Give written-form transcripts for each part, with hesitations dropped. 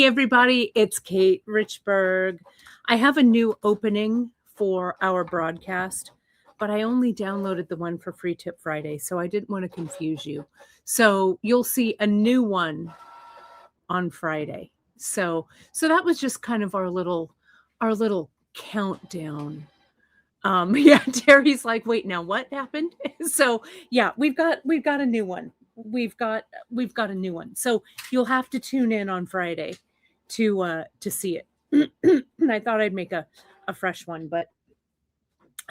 Hey everybody, it's Kate Richburg. I have a new opening for our broadcast, but I only downloaded the one for Free Tip Friday, so I didn't want to confuse you. So you'll see a new one on Friday. So that was just kind of our little countdown. Yeah, Terry's like, wait, now what happened? So yeah, we've got a new one. We've got a new one. So you'll have to tune in on Friday to see it. And I thought I'd make a fresh one, but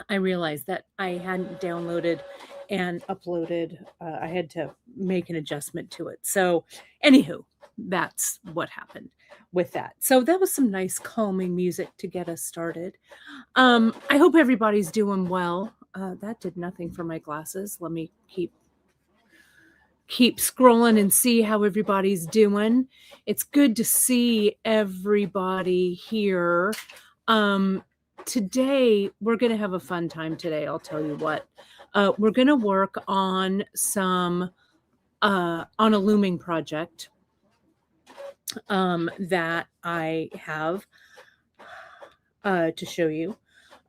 I realized that I hadn't downloaded and uploaded. I had to make an adjustment to it. So anywho, that's what happened with that. So that was some nice calming music to get us started. I hope everybody's doing well. That did nothing for my glasses. Let me keep scrolling and see how everybody's doing. It's good to see everybody here. Today, we're going to have a fun time today. I'll tell you what. We're going to work on on a looming project that I have to show you.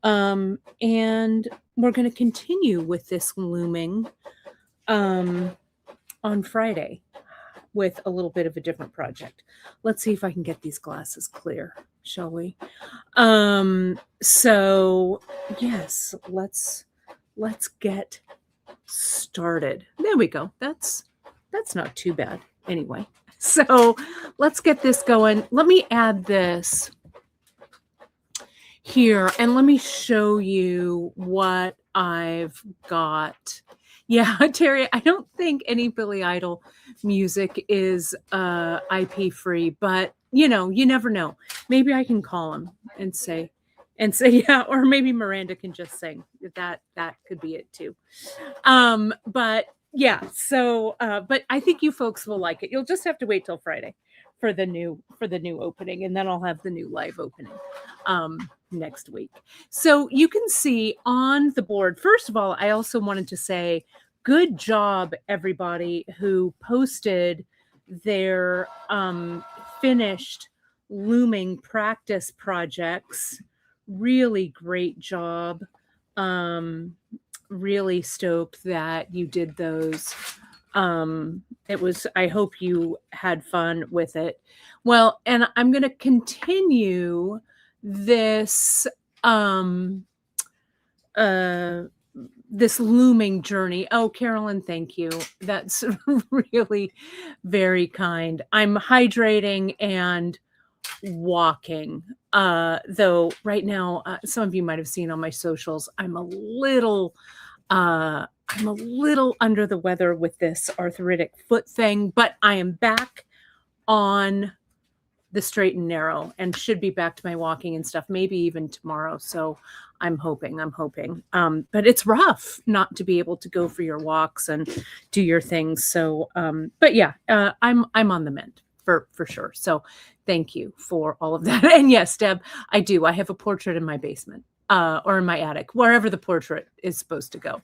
And we're going to continue with this looming on Friday with a little bit of a different project. Let's see if I can get these glasses clear, shall we? So yes, let's get started. There we go. That's not too bad anyway. So let's get this going. Let me add this here and let me show you what I've got. Yeah, Terry, I don't think any Billy Idol music is IP free, but you never know. Maybe I can call him and say yeah, or maybe Miranda can just sing. That could be it too. But yeah, so but I think you folks will like it. You'll just have to wait till Friday for the new opening, and then I'll have the new live opening next week. So you can see on the board, first of all, I also wanted to say good job everybody who posted their finished looming practice projects. Really great job. Really stoked that you did those. I hope you had fun with it. Well, and I'm going to continue this this looming journey. Oh, Carolyn, thank you. That's really very kind. I'm hydrating and walking. Though right now, some of you might have seen on my socials, I'm a little under the weather with this arthritic foot thing, but I am back on the straight and narrow and should be back to my walking and stuff, maybe even tomorrow. So I'm hoping. But it's rough not to be able to go for your walks and do your things. So, but yeah, I'm on the mend for sure. So thank you for all of that. And yes, Deb, I do. I have a portrait in my basement. Or in my attic, wherever the portrait is supposed to go.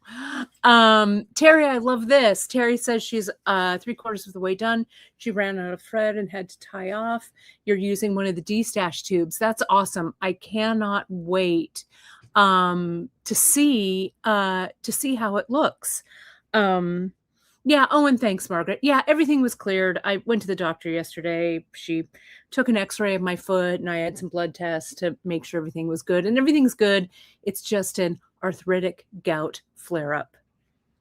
Terry, I love this. Terry says she's 3/4 of the way done. She ran out of thread and had to tie off. You're using one of the D-stash tubes. That's awesome. I cannot wait to see how it looks. Yeah. Oh, and thanks, Margaret. Yeah, everything was cleared. I went to the doctor yesterday. She took an x-ray of my foot and I had some blood tests to make sure everything was good. And everything's good. It's just an arthritic gout flare-up.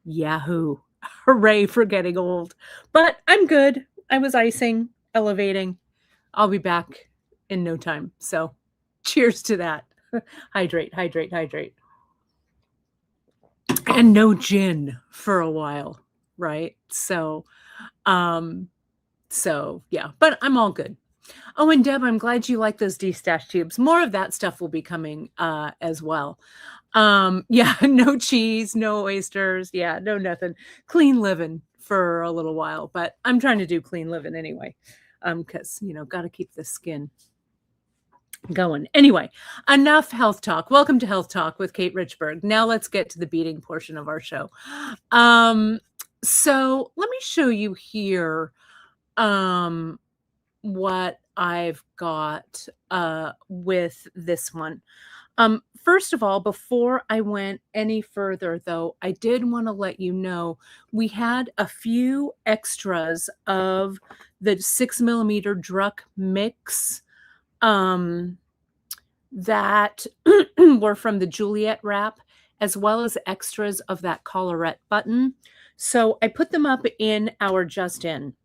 Yahoo. Hooray for getting old. But I'm good. I was icing, elevating. I'll be back in no time. So cheers to that. Hydrate. And no gin for a while. Right. So yeah, but I'm all good. Oh, and Deb, I'm glad you like those D-stash tubes. More of that stuff will be coming as well. Yeah, no cheese, no oysters. Yeah, no nothing. Clean living for a little while, but I'm trying to do clean living anyway. Because, got to keep the skin going. Anyway, enough health talk. Welcome to Health Talk with Kate Richburg. Now let's get to the beading portion of our show. So let me show you here what I've got with this one. First of all, before I went any further, though, I did want to let you know we had a few extras of the 6mm Druck mix that were from the Juliet wrap, as well as extras of that collarette button. So I put them up in our Just In.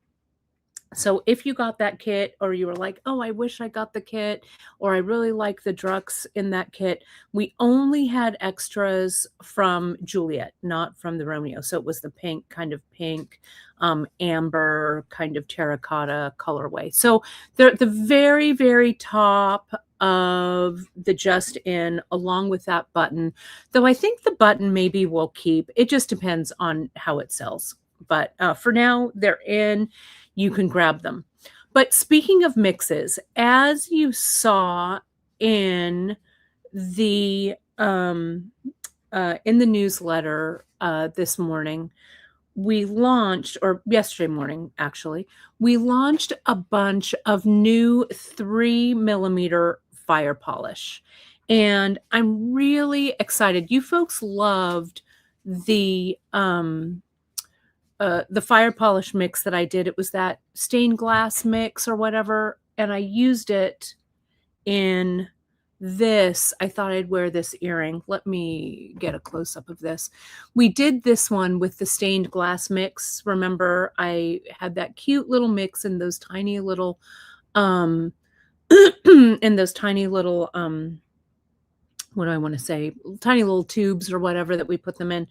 So if you got that kit, or you were like, oh, I wish I got the kit, or I really like the Drucks in that kit, we only had extras from Juliet, not from the Romeo. So it was the pink, kind of pink, amber, kind of terracotta colorway. So they're at the very, very top of the Just In, along with that button. Though I think the button maybe will keep. It just depends on how it sells. But for now, they're in. You can grab them. But speaking of mixes, as you saw in the newsletter this morning, we launched, or yesterday morning actually, we launched a bunch of new 3mm fire polish, and I'm really excited. You folks loved the fire polish mix that I did. It was that stained glass mix or whatever, and I used it in this. I thought I'd wear this earring. Let me get a close-up of this. We did this one with the stained glass mix. Remember, I had that cute little mix in those tiny little what do I want to say? Tiny little tubes or whatever that we put them in.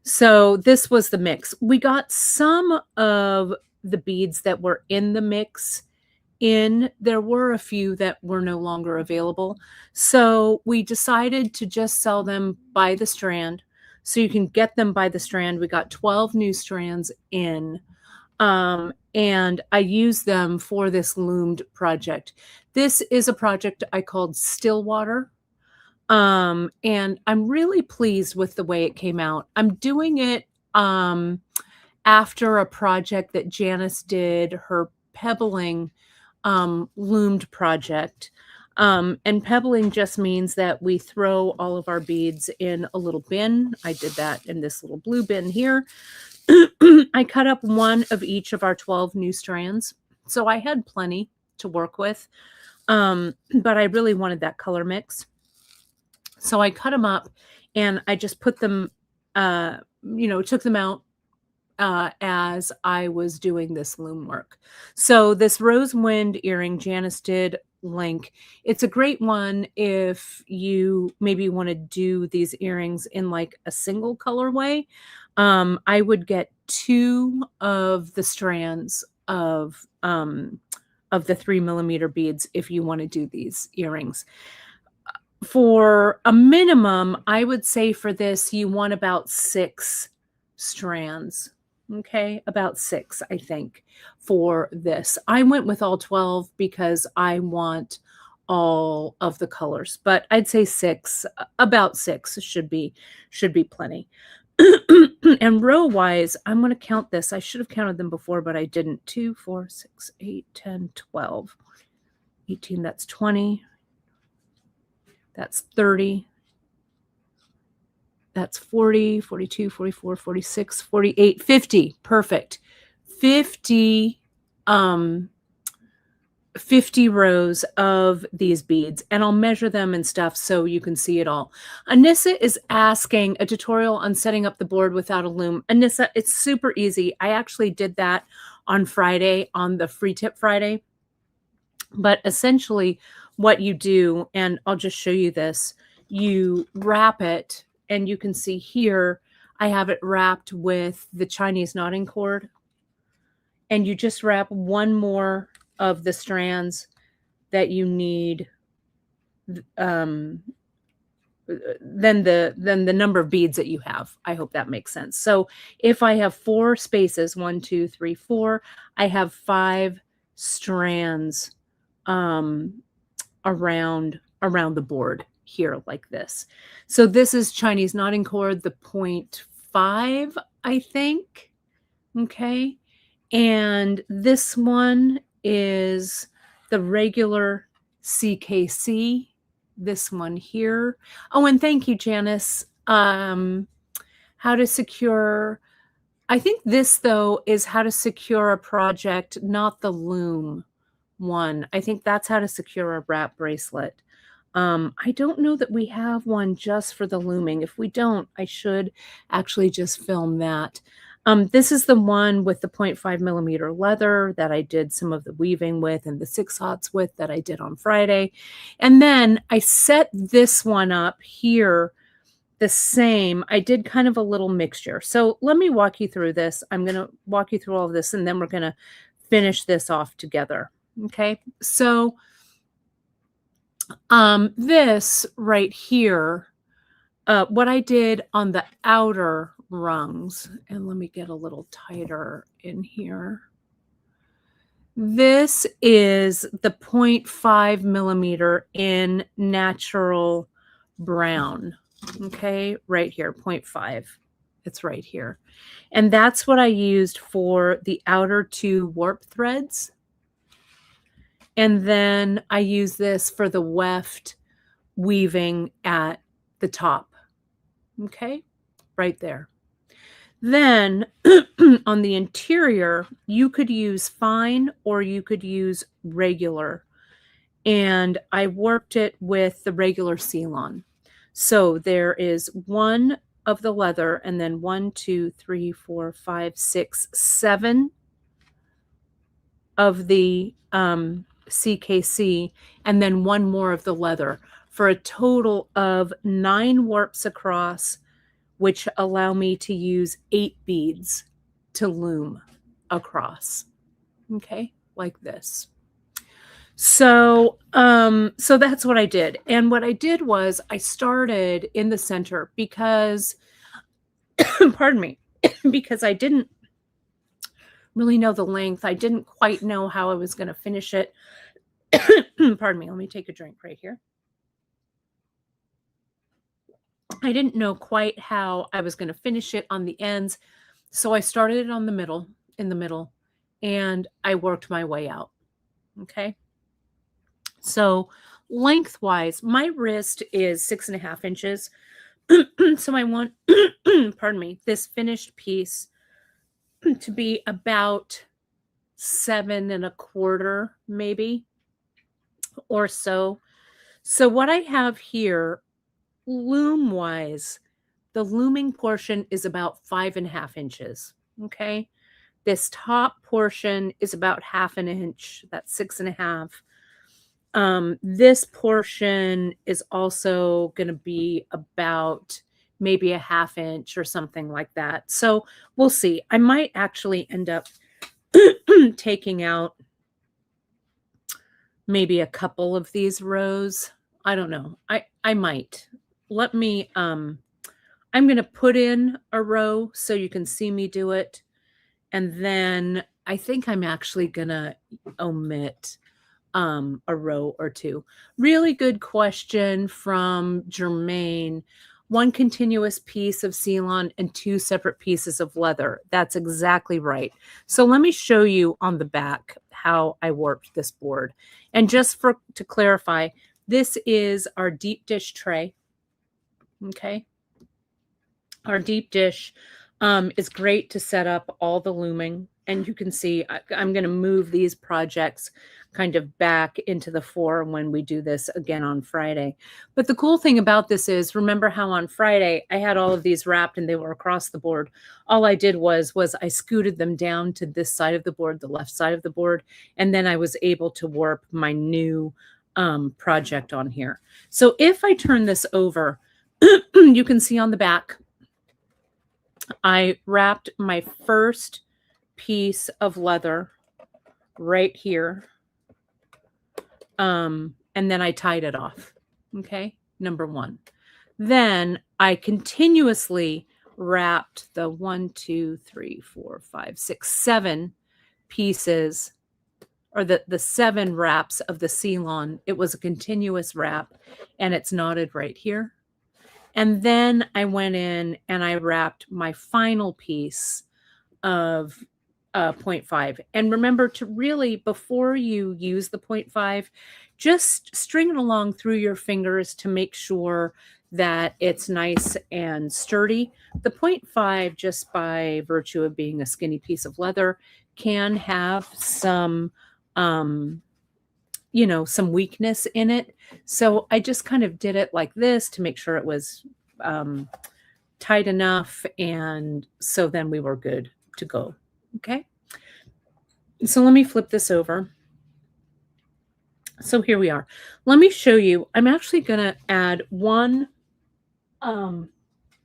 So this was the mix. We got some of the beads that were in the mix in. There were a few that were no longer available. So we decided to just sell them by the strand. So you can get them by the strand. We got 12 new strands in. And I use them for this Loomed project. This is a project I called Stillwater. And I'm really pleased with the way it came out. I'm doing it after a project that Janice did, her pebbling Loomed project. And pebbling just means that we throw all of our beads in a little bin. I did that in this little blue bin here. I cut up one of each of our 12 new strands. So I had plenty to work with. But I really wanted that color mix. So I cut them up and I just put them, took them out as I was doing this loom work. So this Rose Wind earring Janice did link. It's a great one if you maybe want to do these earrings in like a single colorway. I would get 2 of the strands of the 3mm beads if you want to do these earrings. For a minimum, I would say for this, you want about 6 strands. Okay, about 6, I think, for this. I went with all 12 because I want all of the colors, but I'd say 6, about 6 should be plenty. And row wise, I'm going to count this. I should have counted them before, but I didn't. 2, 4, 6, 8, 10, 12, 18, that's 20. That's 30. That's 40, 42, 44, 46, 48, 50. Perfect. 50 rows of these beads, and I'll measure them and stuff so you can see it all. Anissa is asking a tutorial on setting up the board without a loom. Anissa, it's super easy. I actually did that on Friday, on the Free Tip Friday. But essentially what you do, and I'll just show you this, you wrap it, and you can see here, I have it wrapped with the Chinese knotting cord, and you just wrap one more of the strands that you need, than the number of beads that you have. I hope that makes sense. So if I have 4 spaces, 1, 2, 3, 4, I have 5 strands around the board here like this. So this is Chinese knotting cord, the 0.5, I think. Okay. And this one is the regular CKC, this one here. Oh, and thank you, Janice. How to secure, I think this though is how to secure a project, not the loom one. I think that's how to secure a wrap bracelet. I don't know that we have one just for the looming. If we don't, I should actually just film that. This is the one with the 0.5 millimeter leather that I did some of the weaving with, and the 6/0 with that I did on Friday. And then I set this one up here the same. I did kind of a little mixture. So let me walk you through this. I'm going to walk you through all of this, and then we're going to finish this off together. Okay. So this right here, what I did on the outer rungs, and let me get a little tighter in here. This is the 0.5 millimeter in natural brown. Okay, right here, 0.5. It's right here. And that's what I used for the outer two warp threads. And then I use this for the weft weaving at the top. Okay, right there. Then on the interior, you could use fine or you could use regular. And I warped it with the regular Ceylon. So there is one of the leather, and then 1, 2, 3, 4, 5, 6, 7 of the CKC, and then one more of the leather, for a total of 9 warps across, which allow me to use 8 beads to loom across. Okay, like this. So, so that's what I did. And what I did was I started in the center because, pardon me, because I didn't really know the length. I didn't quite know how I was going to finish it. Pardon me. Let me take a drink right here. I didn't know quite how I was going to finish it on the ends. So I started it on the middle, in the middle, and I worked my way out. Okay. So lengthwise, my wrist is 6.5 inches. So I want, pardon me, this finished piece to be about 7.25, maybe, or so. So what I have here, loom wise, the looming portion is about 5.5 inches. Okay. This top portion is about 1/2 inch. That's 6.5. This portion is also going to be about maybe 1/2 inch or something like that. So we'll see. I might actually end up taking out maybe a couple of these rows. I don't know. I might. Let me, I'm going to put in a row so you can see me do it. And then I think I'm actually going to omit a row or two. Really good question from Jermaine. 1 continuous piece of Ceylon and 2 separate pieces of leather. That's exactly right. So let me show you on the back how I warped this board. And just to clarify, this is our deep dish tray. Okay. Our deep dish is great to set up all the looming. And you can see I'm going to move these projects kind of back into the fore when we do this again on Friday. But the cool thing about this is, remember how on Friday I had all of these wrapped and they were across the board. All I did was I scooted them down to this side of the board, the left side of the board, and then I was able to warp my new project on here. So if I turn this over, you can see on the back, I wrapped my first piece of leather right here. And then I tied it off. Okay. Number 1. Then I continuously wrapped the 1, 2, 3, 4, 5, 6, 7 pieces, or the 7 wraps of the Ceylon. It was a continuous wrap, and it's knotted right here. And then I went in and I wrapped my final piece of 0.5. And remember to really, before you use the 0.5, just string it along through your fingers to make sure that it's nice and sturdy. The 0.5, just by virtue of being a skinny piece of leather, can have some, some weakness in it. So I just kind of did it like this to make sure it was tight enough. And so then we were good to go. Okay. So let me flip this over. So here we are. Let me show you. I'm actually going to add one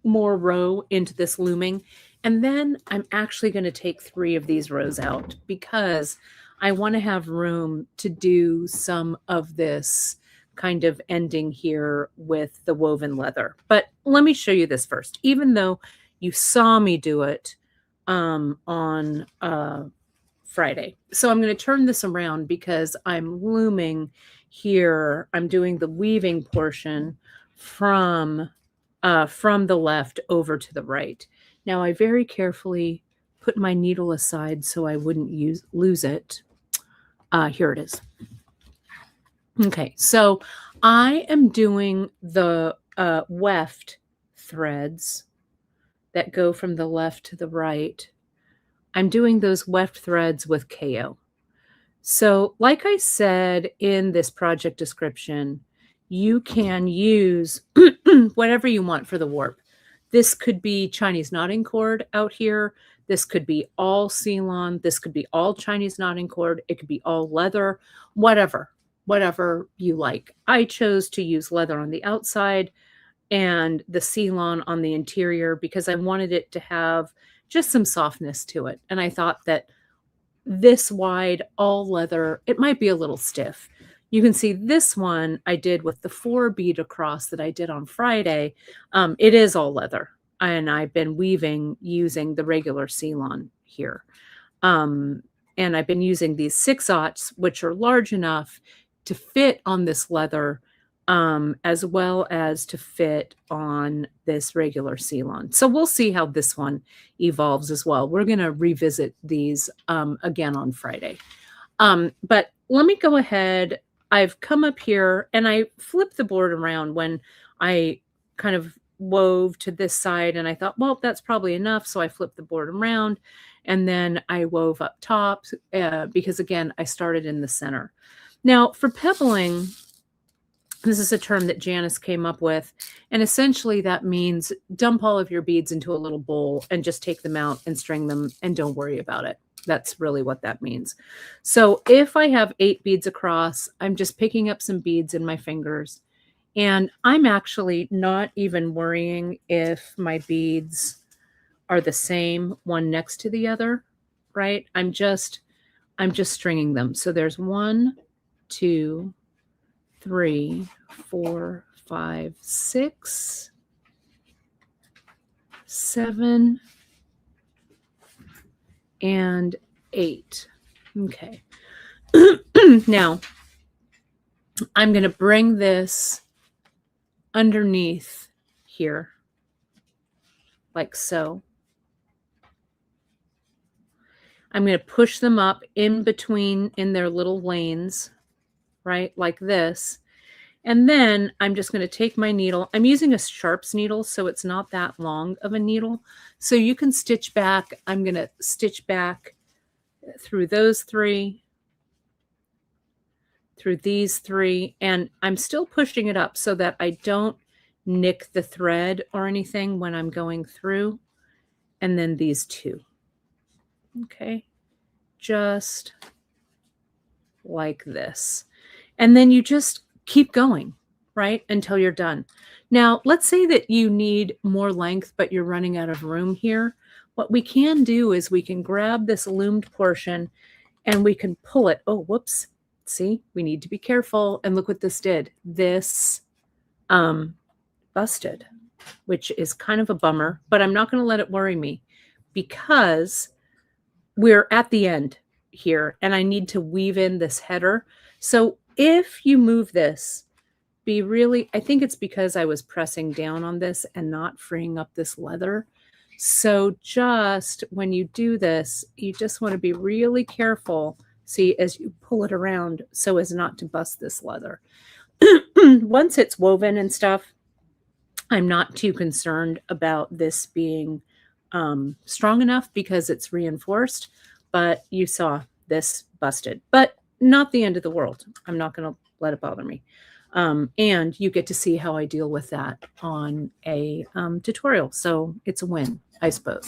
more row into this looming. And then I'm actually going to take 3 of these rows out because I want to have room to do some of this kind of ending here with the woven leather. But let me show you this first, even though you saw me do it on Friday. So I'm going to turn this around because I'm looming here. I'm doing the weaving portion from the left over to the right. Now I very carefully put my needle aside so I wouldn't lose it. Here it is. Okay, so I am doing the weft threads that go from the left to the right. I'm doing those weft threads with KO. So like I said in this project description, you can use whatever you want for the warp. This could be Chinese knotting cord out here. This could be all Ceylon. This could be all Chinese knotting cord. It could be all leather, whatever you like. I chose to use leather on the outside and the Ceylon on the interior because I wanted it to have just some softness to it. And I thought that this wide, all leather, it might be a little stiff. You can see this one I did with the 4 bead across that I did on Friday. It is all leather. And I've been weaving using the regular Ceylon here. And I've been using these 6/0, which are large enough to fit on this leather, as well as to fit on this regular Ceylon. So we'll see how this one evolves as well. We're going to revisit these again on Friday. But let me go ahead. I've come up here and I flipped the board around when I kind of wove to this side, and I thought, well, that's probably enough. So I flipped the board around and then I wove up top because again, I started in the center. Now for pebbling, this is a term that Janice came up with. And essentially that means dump all of your beads into a little bowl and just take them out and string them and don't worry about it. That's really what that means. So if I have 8 beads across, I'm just picking up some beads in my fingers. And I'm actually not even worrying if my beads are the same one next to the other, right? I'm just stringing them. So there's 1, 2, 3, 4, 5, 6, 7, and 8. Okay. Now I'm going to bring this underneath here like so. I'm going to push them up in between in their little lanes, right? Like this. And then I'm just going to take my needle. I'm using a sharps needle, so it's not that long of a needle. So you can stitch back. I'm going to stitch back through those 3, through these 3, and I'm still pushing it up so that I don't nick the thread or anything when I'm going through. And then these 2. Okay. Just like this. And then you just keep going, right, until you're done. Now, let's say that you need more length, but you're running out of room here. What we can do is we can grab this loomed portion and we can pull it. Oh, whoops. See, we need to be careful. And look what this did. This busted, which is kind of a bummer, but I'm not going to let it worry me because we're at the end here and I need to weave in this header. So if you move this, I think it's because I was pressing down on this and not freeing up this leather. So just when you do this, you just want to be really careful, see, as you pull it around so as not to bust this leather. Once it's woven and stuff, I'm not too concerned about this being strong enough because it's reinforced, but you saw this busted, but not the end of the world. I'm not going to let it bother me. And you get to see how I deal with that on a tutorial. So it's a win, I suppose.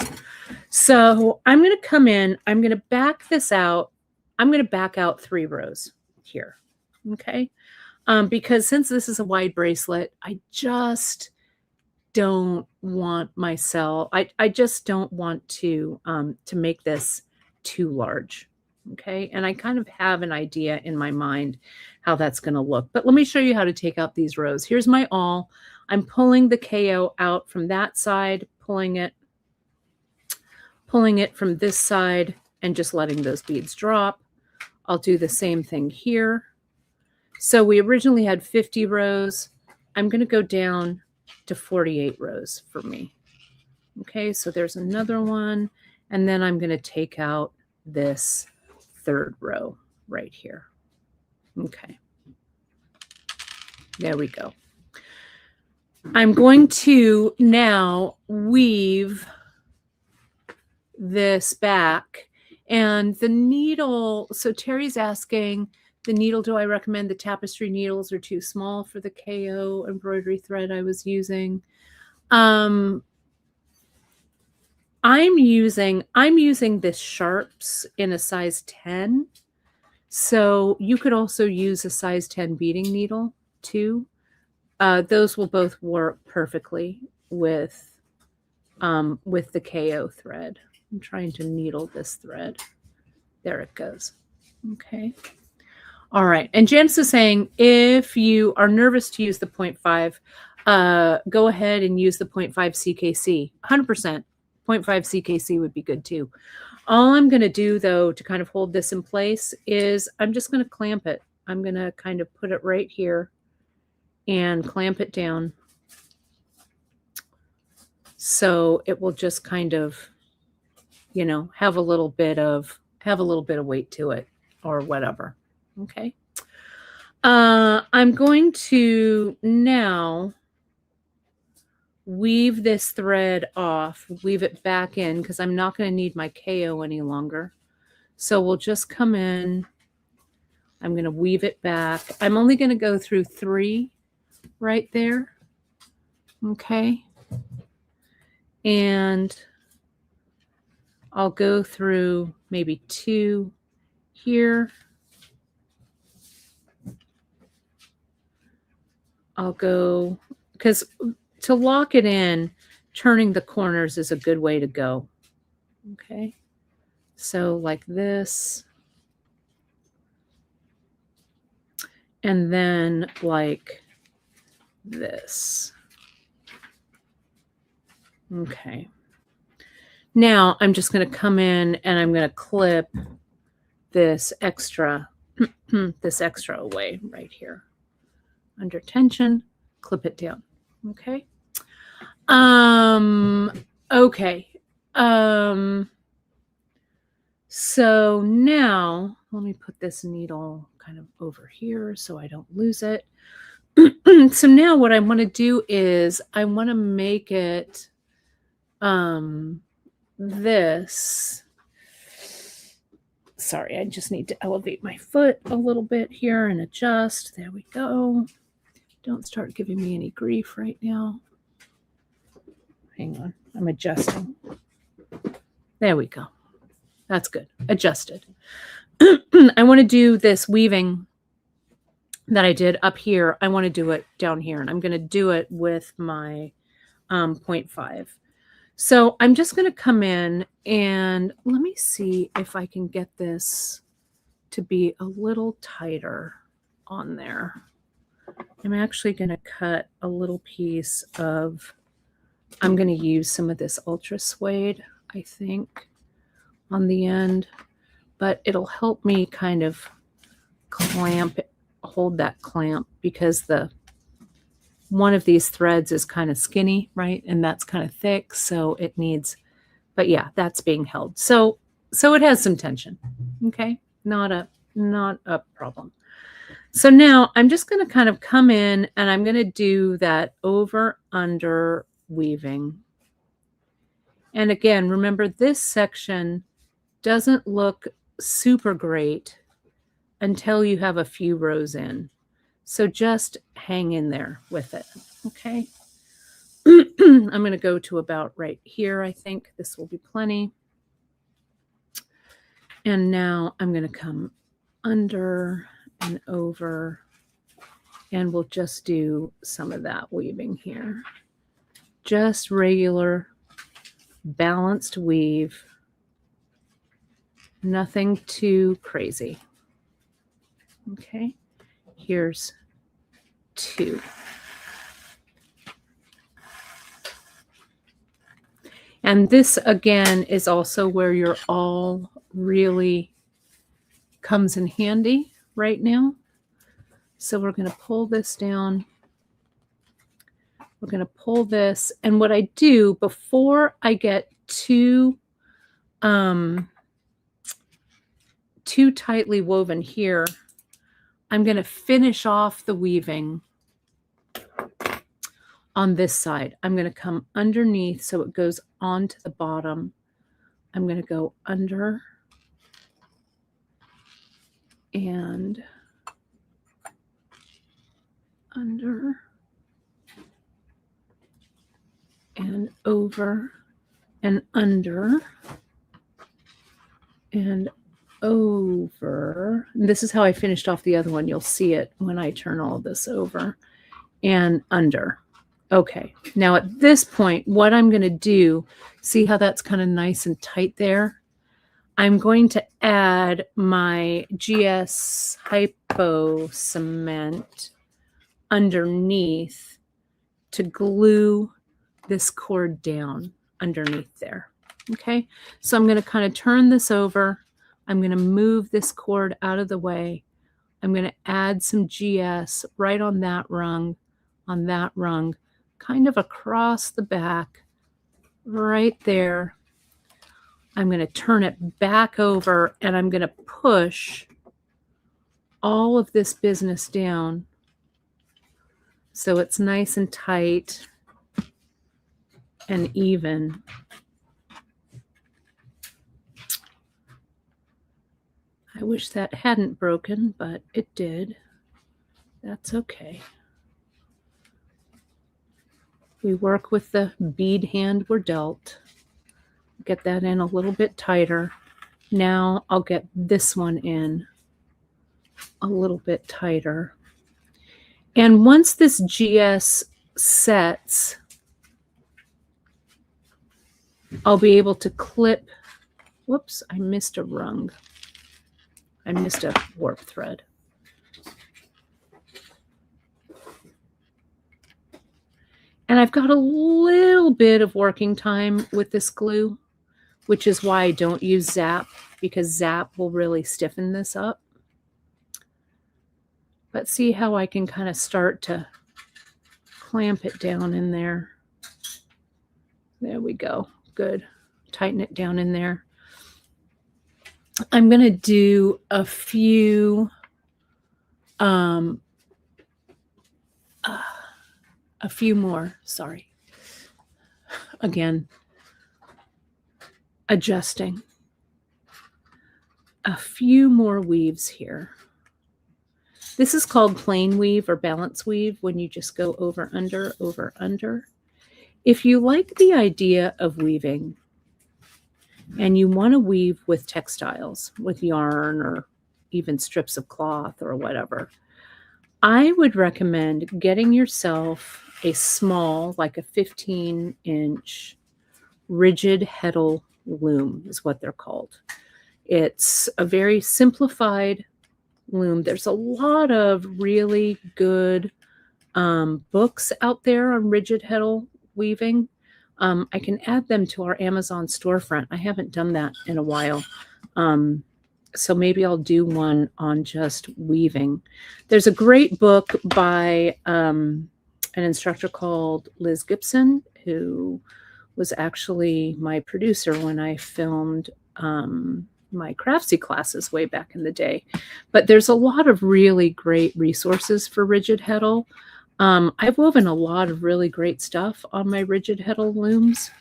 So I'm going to come in, I'm going to back this out. I'm going to back out 3 rows here. Okay. Because since this is a wide bracelet, I just don't want myself, I just don't want to make this too large. Okay. And I kind of have an idea in my mind how that's going to look, but let me show you how to take out these rows. Here's my awl. I'm pulling the KO out from that side, pulling it from this side and just letting those beads drop. I'll do the same thing here. So we originally had 50 rows. I'm going to go down to 48 rows for me. Okay, so there's another one. And then I'm going to take out this 3rd row right here. Okay. There we go. I'm going to now weave this back. And the needle, so Terry's asking, the needle, do I recommend the tapestry needles are too small for the KO embroidery thread I was using? I'm using this Sharps in a size 10. So you could also use a size 10 beading needle too. Those will both work perfectly with the KO thread. I'm trying to needle this thread. There it goes. Okay. All right. And Janice is saying, if you are nervous to use the 0.5, go ahead and use the 0.5 CKC. 100%. 0.5 CKC would be good too. All I'm going to do, though, to kind of hold this in place is I'm just going to clamp it. I'm going to kind of put it right here and clamp it down. So it will just kind of, you know, have a little bit of weight to it or whatever. Okay. I'm going to now weave this thread off, weave it back in because I'm not going to need my KO any longer. So we'll just come in. I'm going to weave it back. I'm only going to go through 3 right there. Okay. And I'll go through maybe 2 here. I'll go, because to lock it in, turning the corners is a good way to go. Okay. So like this. And then like this. Okay. Now I'm just going to come in and I'm going to clip this extra away right here. Under tension, clip it down. Okay. Okay. So now let me put this needle kind of over here so I don't lose it. So now what I want to do is I want to make it this. Sorry, I just need to elevate my foot a little bit here and adjust. There we go. Don't start giving me any grief right now. Hang on, I'm adjusting. There we go. That's good. Adjusted. I want to do this weaving that I did up here. I want to do it down here, and I'm going to do it with my 0.5. So I'm just going to come in and let me see if I can get this to be a little tighter on there. I'm actually going to cut a little piece of, I'm going to use some of this ultra suede, I think, on the end, but it'll help me kind of clamp it, hold that clamp, because the one of these threads is kind of skinny, right? And that's kind of thick. So it needs, but yeah, that's being held. So it has some tension. Okay. Not a problem. So now I'm just going to kind of come in and I'm going to do that over under weaving. And again, remember this section doesn't look super great until you have a few rows in. So just hang in there with it. Okay. I'm going to go to about right here. I think this will be plenty. And now I'm going to come under and over, and we'll just do some of that weaving here. Just regular balanced weave. Nothing too crazy. Okay. Here's 2. And this again is also where your awl really comes in handy right now. So we're going to pull this down. We're going to pull this. And what I do before I get too tightly woven here, I'm going to finish off the weaving on this side. I'm going to come underneath so it goes onto the bottom. I'm going to go under and under and over and under and over. And this is how I finished off the other one. You'll see it when I turn all this over and under. Okay, now at this point, what I'm going to do, see how that's kind of nice and tight there? I'm going to add my GS Hypo Cement underneath to glue this cord down underneath there. Okay, so I'm going to kind of turn this over. I'm going to move this cord out of the way. I'm going to add some GS right on that rung, kind of across the back, right there. I'm going to turn it back over and I'm going to push all of this business down so it's nice and tight and even. I wish that hadn't broken, but it did. That's okay. We work with the bead hand we're dealt. Get that in a little bit tighter. Now I'll get this one in a little bit tighter. And once this GS sets, I'll be able to clip. Whoops, I missed a rung. I missed a warp thread. And I've got a little bit of working time with this glue, which is why I don't use Zap, because Zap will really stiffen this up. But see how I can kind of start to clamp it down in there. There we go. Good. Tighten it down in there. I'm going to do a few more, sorry. Again, adjusting. A few more weaves here. This is called plain weave or balance weave when you just go over, under, over, under. If you like the idea of weaving and you want to weave with textiles, with yarn or even strips of cloth or whatever, I would recommend getting yourself a small, like a 15-inch rigid heddle loom is what they're called. It's a very simplified loom. There's a lot of really good books out there on rigid heddle weaving. I can add them to our Amazon storefront. I haven't done that in a while. So maybe I'll do one on just weaving. There's a great book by an instructor called Liz Gibson, who was actually my producer when I filmed my Craftsy classes way back in the day. But there's a lot of really great resources for rigid heddle. I've woven a lot of really great stuff on my rigid heddle looms.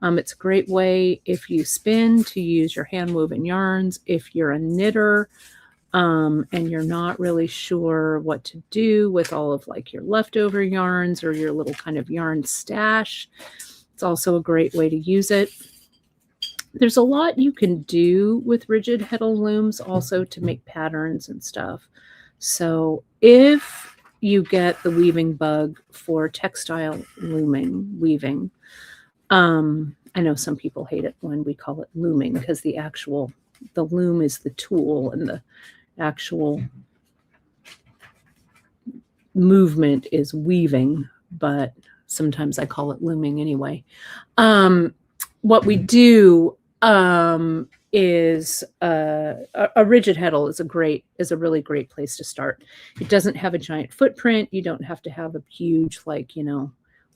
It's a great way if you spin to use your hand woven yarns. If you're a knitter and you're not really sure what to do with all of like your leftover yarns or your little kind of yarn stash, it's also a great way to use it. There's a lot you can do with rigid heddle looms also to make patterns and stuff. So if you get the weaving bug for textile weaving, I know some people hate it when we call it looming because the loom is the tool and the actual movement is weaving, but sometimes I call it looming anyway. What we do is a rigid heddle is a really great place to start. It doesn't have a giant footprint. You don't have to have a huge, like,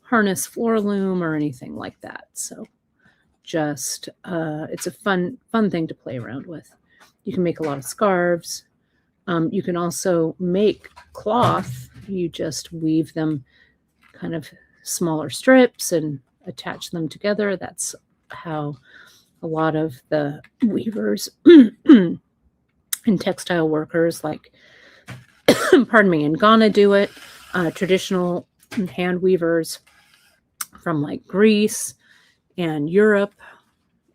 harness floor loom or anything like that. So just it's a fun thing to play around with. You can make a lot of scarves. You can also make cloth. You just weave them kind of smaller strips and attach them together. That's how a lot of the weavers and textile workers like, pardon me, in Ghana do it. Traditional hand weavers from like Greece and Europe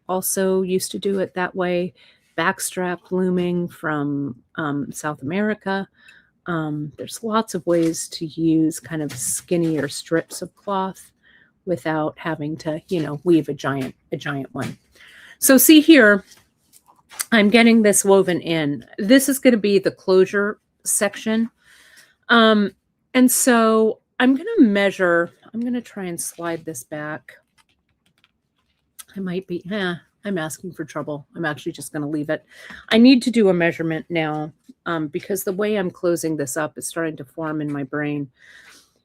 also used to do it that way. Backstrap looming from South America. There's lots of ways to use kind of skinnier strips of cloth without having to, weave a giant one. So see here, I'm getting this woven in. This is going to be the closure section. And so I'm going to measure. I'm going to try and slide this back. I might be, I'm asking for trouble. I'm actually just going to leave it. I need to do a measurement now because the way I'm closing this up is starting to form in my brain.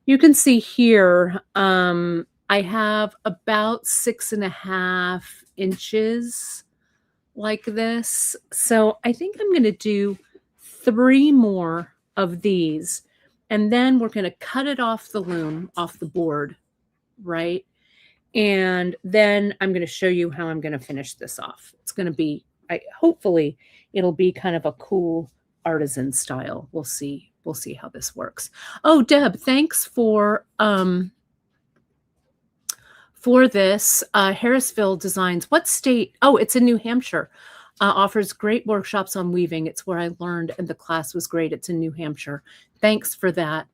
You can see here, I have about 6.5 inches like this. So I think I'm going to do 3 more of these, and then we're going to cut it off the loom, off the board, right? And then I'm going to show you how I'm going to finish this off. It's going to be, hopefully, it'll be kind of a cool artisan style. We'll see. We'll see how this works. Oh, Deb, thanks for this. Harrisville Designs. What state? Oh, it's in New Hampshire. Offers great workshops on weaving. It's where I learned, and the class was great. It's in New Hampshire. Thanks for that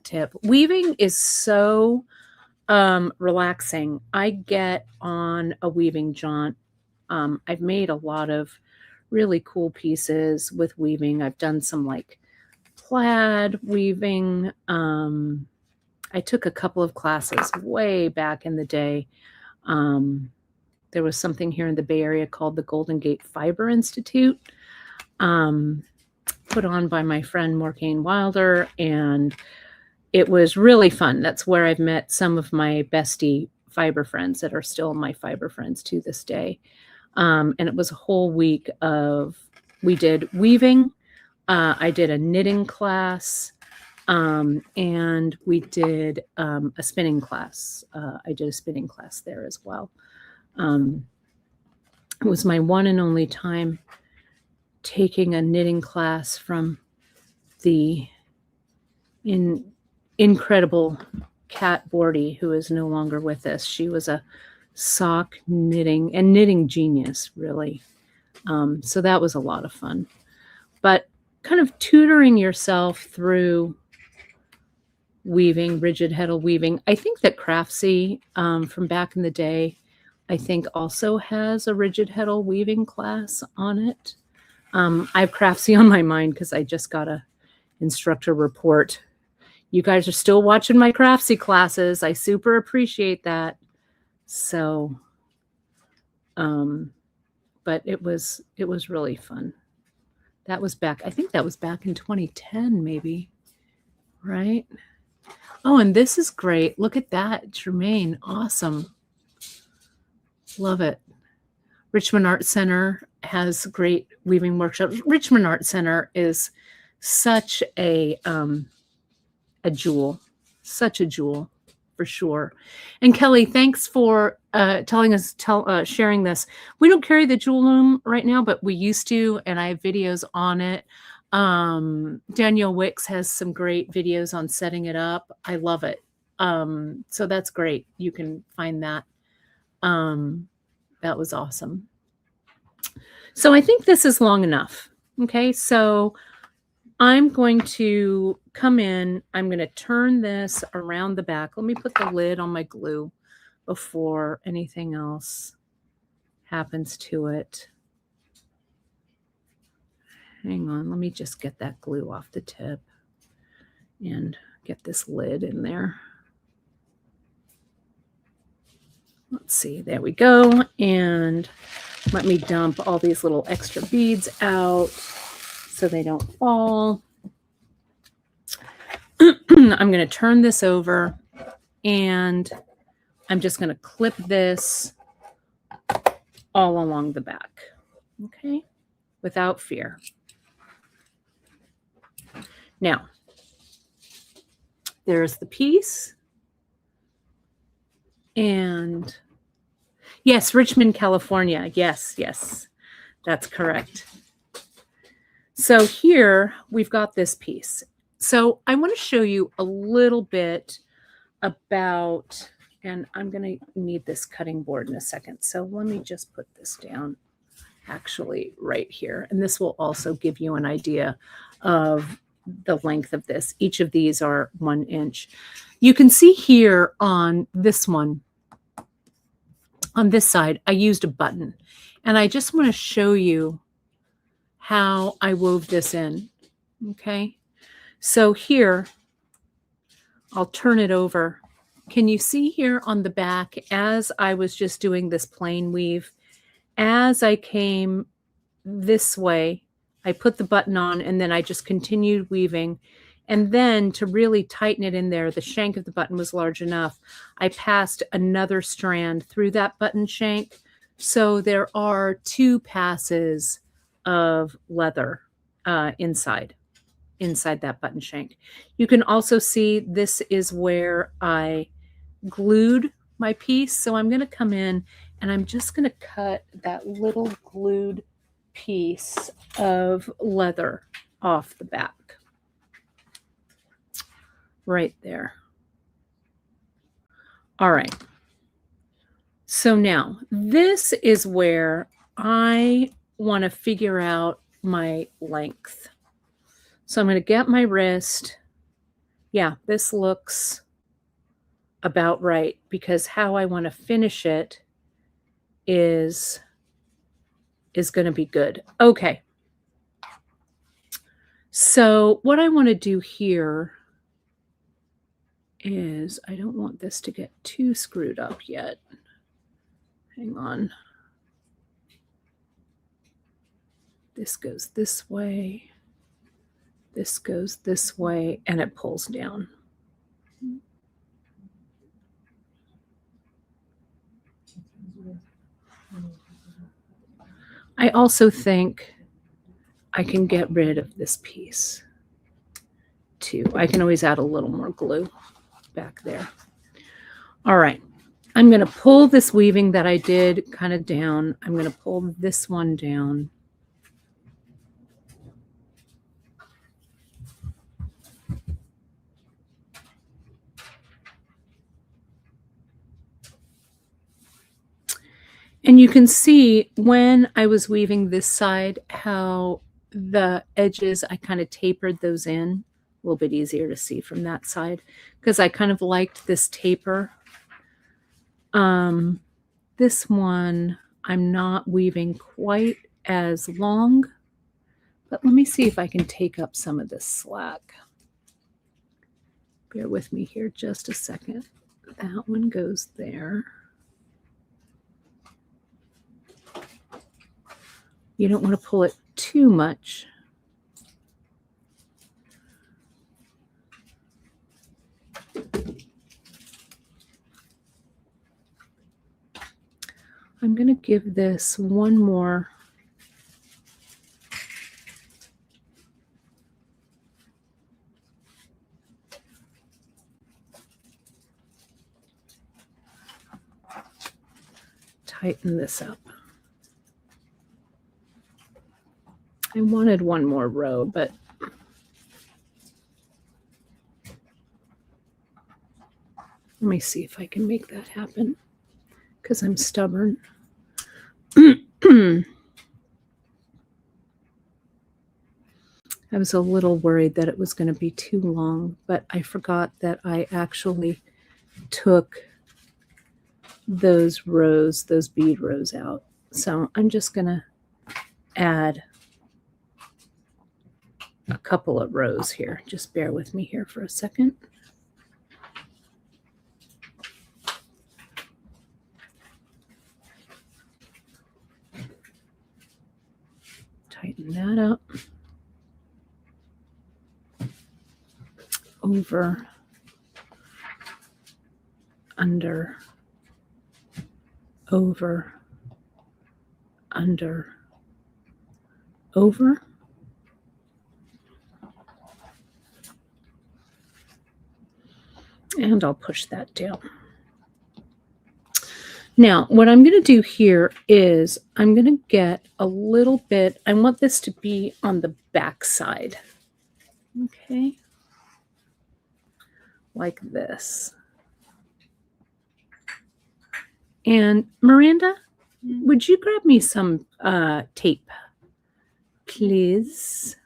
tip. Weaving is so relaxing. I get on a weaving jaunt. I've made a lot of really cool pieces with weaving. I've done some like plaid weaving. I took a couple of classes way back in the day. There was something here in the Bay Area called the Golden Gate Fiber Institute, put on by my friend Morkane Wilder, and it was really fun. That's where I've met some of my bestie fiber friends that are still my fiber friends to this day. And it was a whole week we did weaving. I did a knitting class, and we did a spinning class. I did a spinning class there as well. It was my one and only time taking a knitting class from the incredible Kat Bordy, who is no longer with us. She was a sock knitting genius, really. So that was a lot of fun. But kind of tutoring yourself through weaving, rigid heddle weaving. I think that Craftsy from back in the day, I think also has a rigid heddle weaving class on it. I have Craftsy on my mind because I just got a instructor report. You guys are still watching my Craftsy classes. I super appreciate that. So, but it was really fun. That was back, I think that was back in 2010, maybe, right? Oh, and this is great. Look at that, Jermaine. Awesome. Love it. Richmond Art Center has great weaving workshops. Richmond Art Center is such a jewel, such a jewel for sure. And Kelly, thanks for sharing this. We don't carry the jewel loom right now, but we used to, and I have videos on it. Danielle Wicks has some great videos on setting it up. I love it. So that's great. You can find that. That was awesome. So I think this is long enough. Okay, so I'm going to come in. I'm going to turn this around the back. Let me put the lid on my glue before anything else happens to it. Hang on. Let me just get that glue off the tip and get this lid in there. Let's see. There we go. And let me dump all these little extra beads out so they don't fall. I'm going to turn this over and I'm just going to clip this all along the back. Okay, without fear. Now, there's the piece. And yes, Richmond, California. Yes, that's correct. So here we've got this piece. So I want to show you a little bit about, and I'm going to need this cutting board in a second. So let me just put this down actually right here. And this will also give you an idea of the length of this. Each of these are 1 inch. You can see here on this one, on this side, I used a button. And I just want to show you how I wove this in. Okay. So here, I'll turn it over. Can you see here on the back, as I was just doing this plain weave, as I came this way, I put the button on and then I just continued weaving. And then to really tighten it in there, the shank of the button was large enough. I passed another strand through that button shank. So there are 2 passes of leather inside that button shank. You can also see this is where I glued my piece. So I'm going to come in and I'm just going to cut that little glued piece of leather off the back. Right there. All right. So now this is where I want to figure out my length. So I'm going to get my wrist. Yeah, this looks about right because how I want to finish it is going to be good. Okay. So what I want to do here is I don't want this to get too screwed up yet. Hang on. This goes this way. This goes this way, and it pulls down. I also think I can get rid of this piece too. I can always add a little more glue back there. All right. I'm going to pull this weaving that I did kind of down. I'm going to pull this one down. And you can see when I was weaving this side how the edges, I kind of tapered those in. A little bit easier to see from that side because I kind of liked this taper. This one, I'm not weaving quite as long, but let me see if I can take up some of this slack. Bear with me here just a second. That one goes there. You don't want to pull it too much. I'm going to give this one more tighten this up. I wanted one more row, but let me see if I can make that happen because I'm stubborn. I was a little worried that it was going to be too long, but I forgot that I actually took those rows, those bead rows out. So I'm just going to add a couple of rows here. Just bear with me here for a second. Tighten that up. Over, under, over, under, over. And I'll push that down. Now, what I'm going to do here is I'm going to get a little bit, I want this to be on the back side. Okay. Like this. And Miranda, would you grab me some tape, please?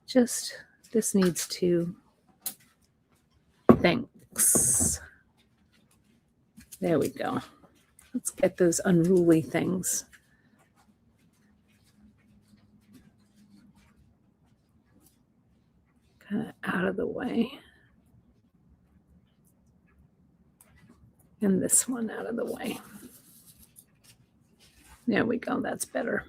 Just, this needs to, thanks. There we go. Let's get those unruly things. Kind of out of the way. And this one out of the way. There we go. That's better.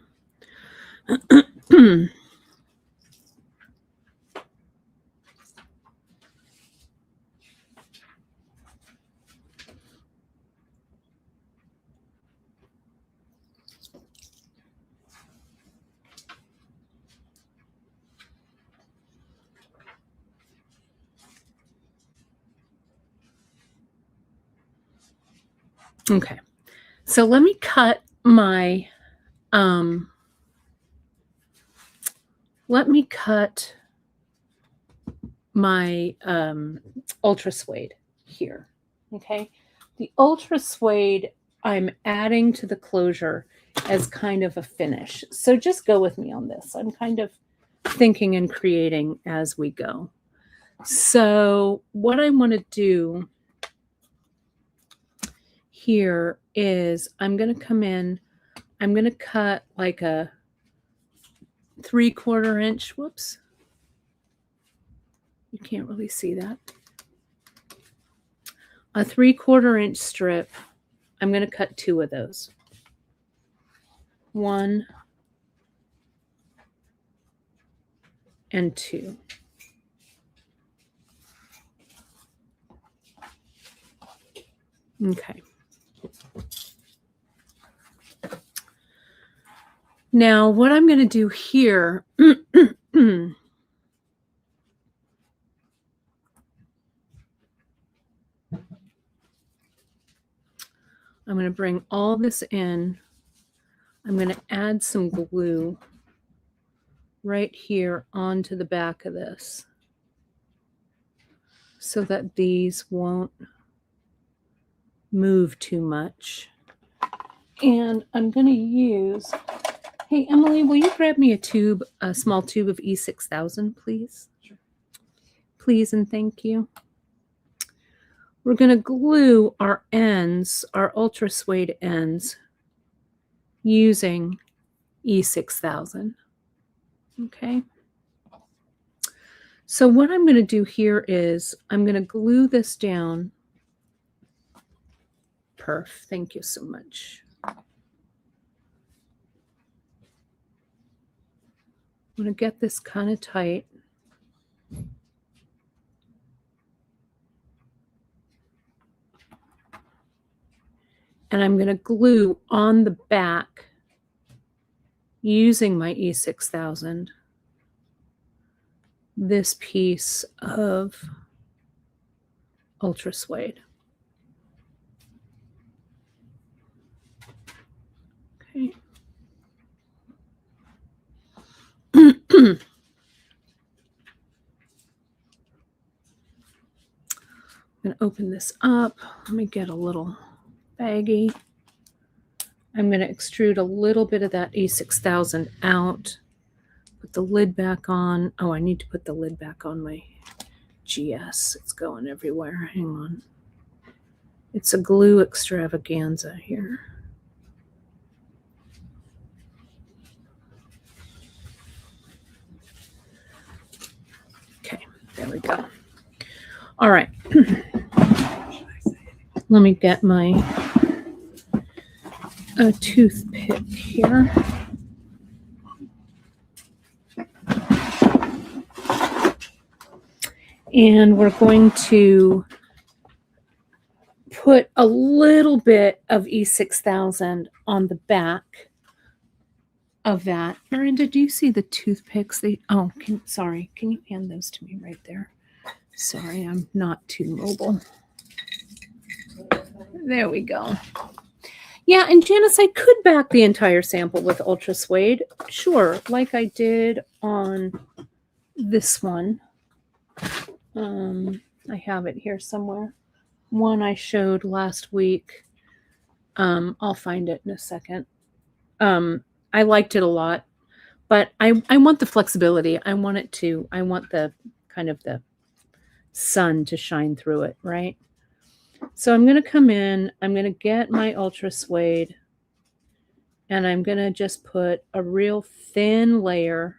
Okay, so let me cut my ultra suede here. Okay, the ultra suede I'm adding to the closure as kind of a finish. So just go with me on this. I'm kind of thinking and creating as we go. So what I want to do here is I'm going to come in, I'm going to cut like a 3/4 inch, whoops, you can't really see that, a 3/4 inch strip. I'm going to cut 2 of those. 1 and 2. Okay. Now, what I'm going to do here, I'm going to bring all this in. I'm going to add some glue right here onto the back of this so that these won't move too much. And I'm going to use, hey, Emily, will you grab me a small tube of E6000, please? Sure. Please and thank you. We're going to glue our ends, our ultra suede ends, using E6000. Okay. So what I'm going to do here is I'm going to glue this down. Perf. Thank you so much. I'm going to get this kind of tight. And I'm going to glue on the back using my E6000 this piece of ultra suede. Okay. I'm going to open this up. Let me get a little baggie. I'm going to extrude a little bit of that E6000 out. Put the lid back on. Oh, I need to put the lid back on my GS. It's going everywhere. Hang on. It's a glue extravaganza here. Okay, there we go. All right. Let me get my toothpick here. And we're going to put a little bit of E6000 on the back of that. Miranda, do you see the toothpicks? Sorry. Can you hand those to me right there? Sorry, I'm not too mobile. There we go. Yeah, and Janice, I could back the entire sample with ultra suede. Sure, like I did on this one. I have it here somewhere. One I showed last week. I'll find it in a second. I liked it a lot, but I want the flexibility. I want the kind of the sun to shine through it, right? So I'm going to come in, I'm going to get my ultra suede, and I'm going to just put a real thin layer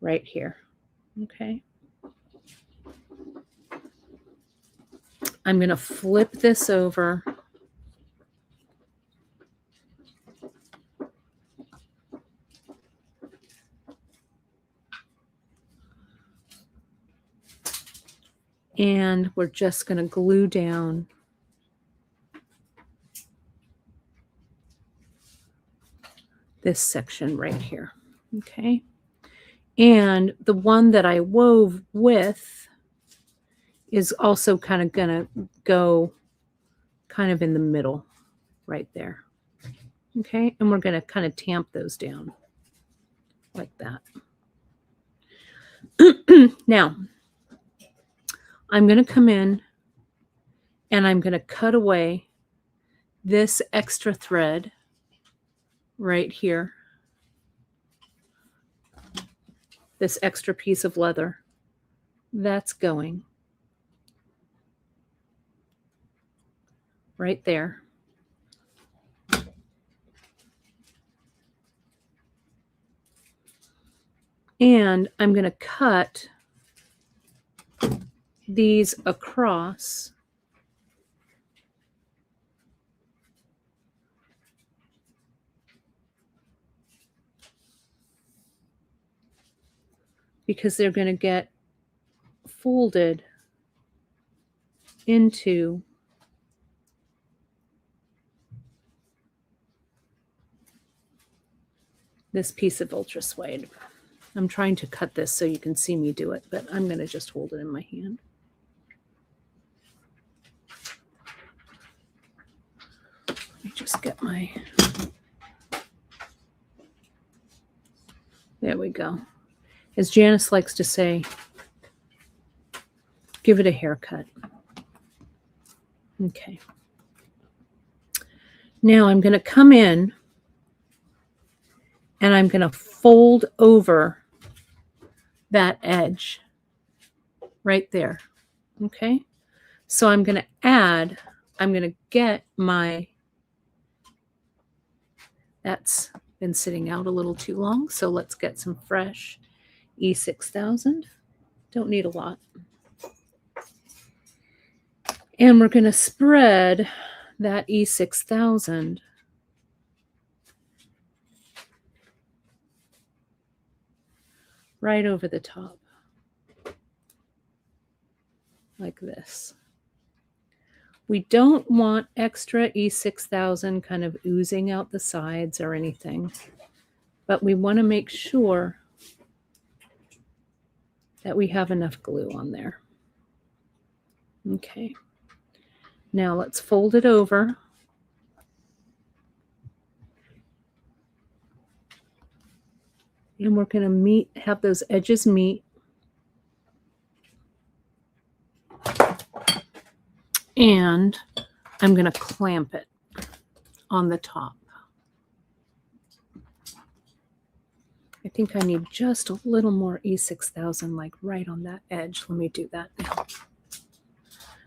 right here. Okay. I'm going to flip this over. And we're just going to glue down this section right here. Okay. And the one that I wove with is also kind of going to go kind of in the middle right there. Okay. And we're going to kind of tamp those down like that. Now, I'm going to come in and I'm going to cut away this extra thread right here. This extra piece of leather. That's going right there. And I'm going to cut these across because they're going to get folded into this piece of ultra suede. I'm trying to cut this so you can see me do it, but I'm going to just hold it in my hand. Let me just get my... There we go. As Janice likes to say, give it a haircut. Okay. Now I'm going to come in and I'm going to fold over that edge right there. Okay. So I'm going to get my, that's been sitting out a little too long. So let's get some fresh E6000. Don't need a lot. And we're going to spread that E6000 right over the top like this. We don't want extra E6000 kind of oozing out the sides or anything, but we want to make sure that we have enough glue on there. Okay. Now let's fold it over. And we're going to have those edges meet. And I'm going to clamp it on the top. I think I need just a little more E6000, like right on that edge. Let me do that now.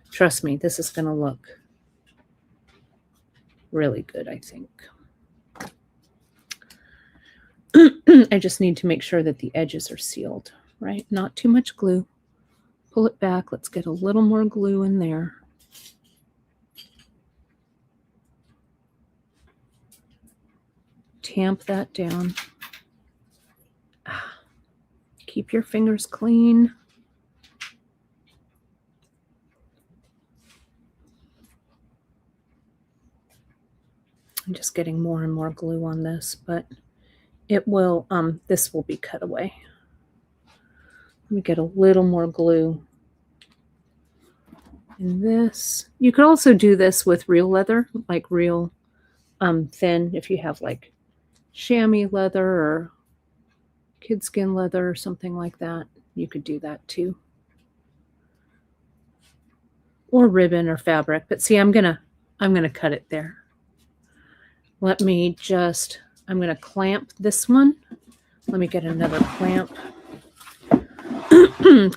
Trust me, this is going to look really good, I think. I just need to make sure that the edges are sealed, right? Not too much glue. Pull it back. Let's get a little more glue in there. Tamp that down. Keep your fingers clean. I'm just getting more and more glue on this, but it will, this will be cut away. Let me get a little more glue in this. You could also do this with real leather, like real thin, if you have like chamois leather or kid skin leather or something like that. You could do that too. Or ribbon or fabric. But see, I'm gonna cut it there. Let me just, I'm gonna clamp this one. Let me get another clamp.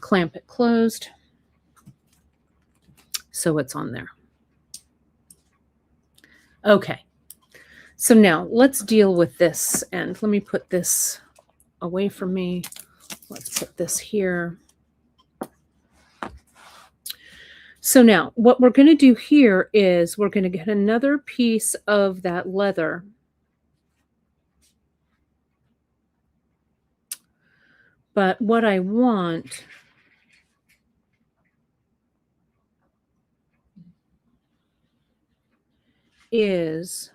Clamp it closed so it's on there. Okay, so now let's deal with this end. Let me put this away from me. Let's put this here. So now what we're going to do here is we're going to get another piece of that leather. But what I want is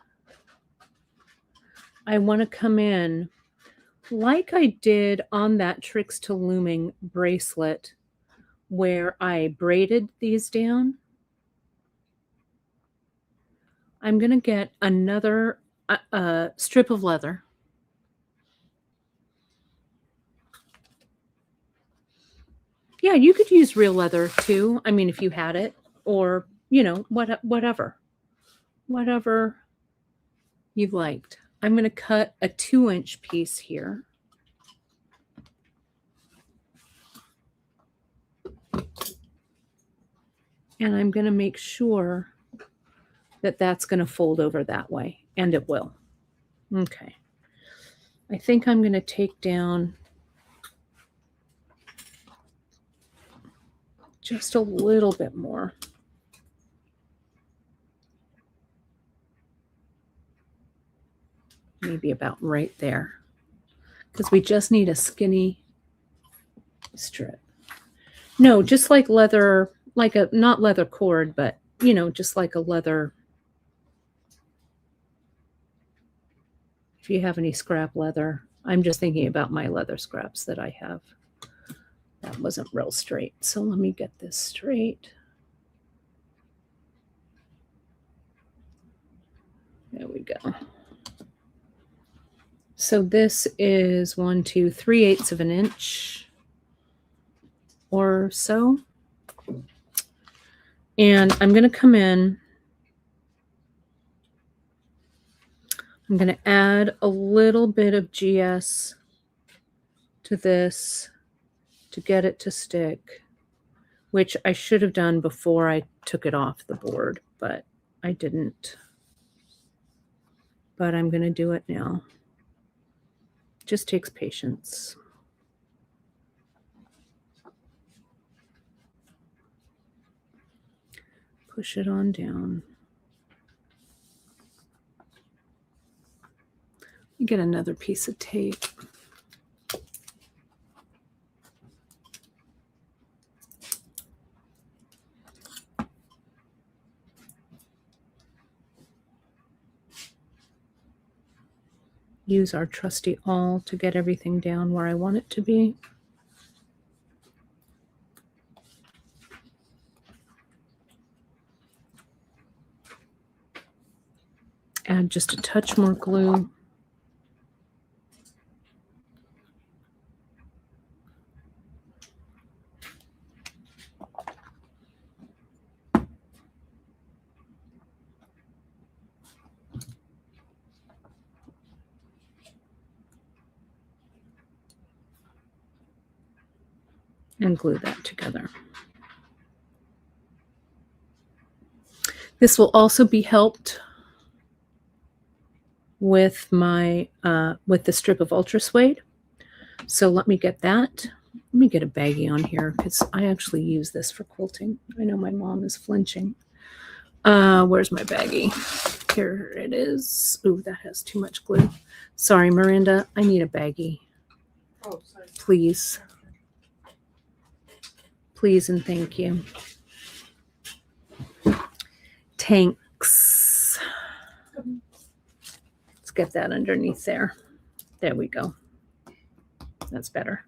I want to come in like I did on that Tricks to Looming bracelet where I braided these down. I'm going to get another strip of leather. Yeah, you could use real leather too. I mean, if you had it, or, you know, whatever you liked. I'm going to cut a 2-inch piece here. And I'm going to make sure that that's going to fold over that way. And it will. Okay. I think I'm going to take down just a little bit more. Maybe about right there. Because we just need a skinny strip. No, just like leather, like a, not leather cord, but, you know, just like a leather. If you have any scrap leather, I'm just thinking about my leather scraps that I have. That wasn't real straight. So let me get this straight. There we go. So this is 1, 2, 3/8 of an inch or so. And I'm going to come in. I'm going to add a little bit of GS to this to get it to stick, which I should have done before I took it off the board, but I didn't. But I'm going to do it now. Just takes patience. Push it on down. Get another piece of tape. use our trusty awl to get everything down where I want it to be. Add just a touch more glue. And glue that together. This will also be helped with my with the strip of ultra suede. So let me get that. Let me get a baggie on here because I actually use this for quilting. I know my mom is flinching. Where's my baggie? Here it is. Ooh, that has too much glue. Sorry, Miranda. I need a baggie. Oh, sorry. Please. Please and thank you. Tanks. Let's get that underneath there. There we go. That's better.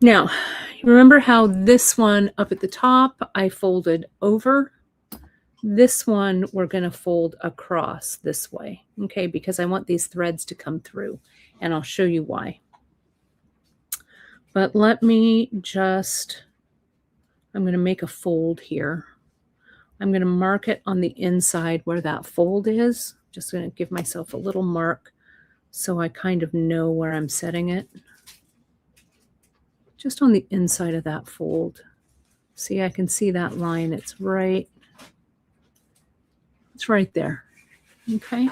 Now, remember how this one up at the top I folded over? This one we're going to fold across this way, okay? Because I want these threads to come through, and I'll show you why. But let me just... I'm going to make a fold here. I'm going to mark it on the inside where that fold is. Just going to give myself a little mark so I kind of know where I'm setting it. Just on the inside of that fold. See, I can see that line. It's right there. Okay.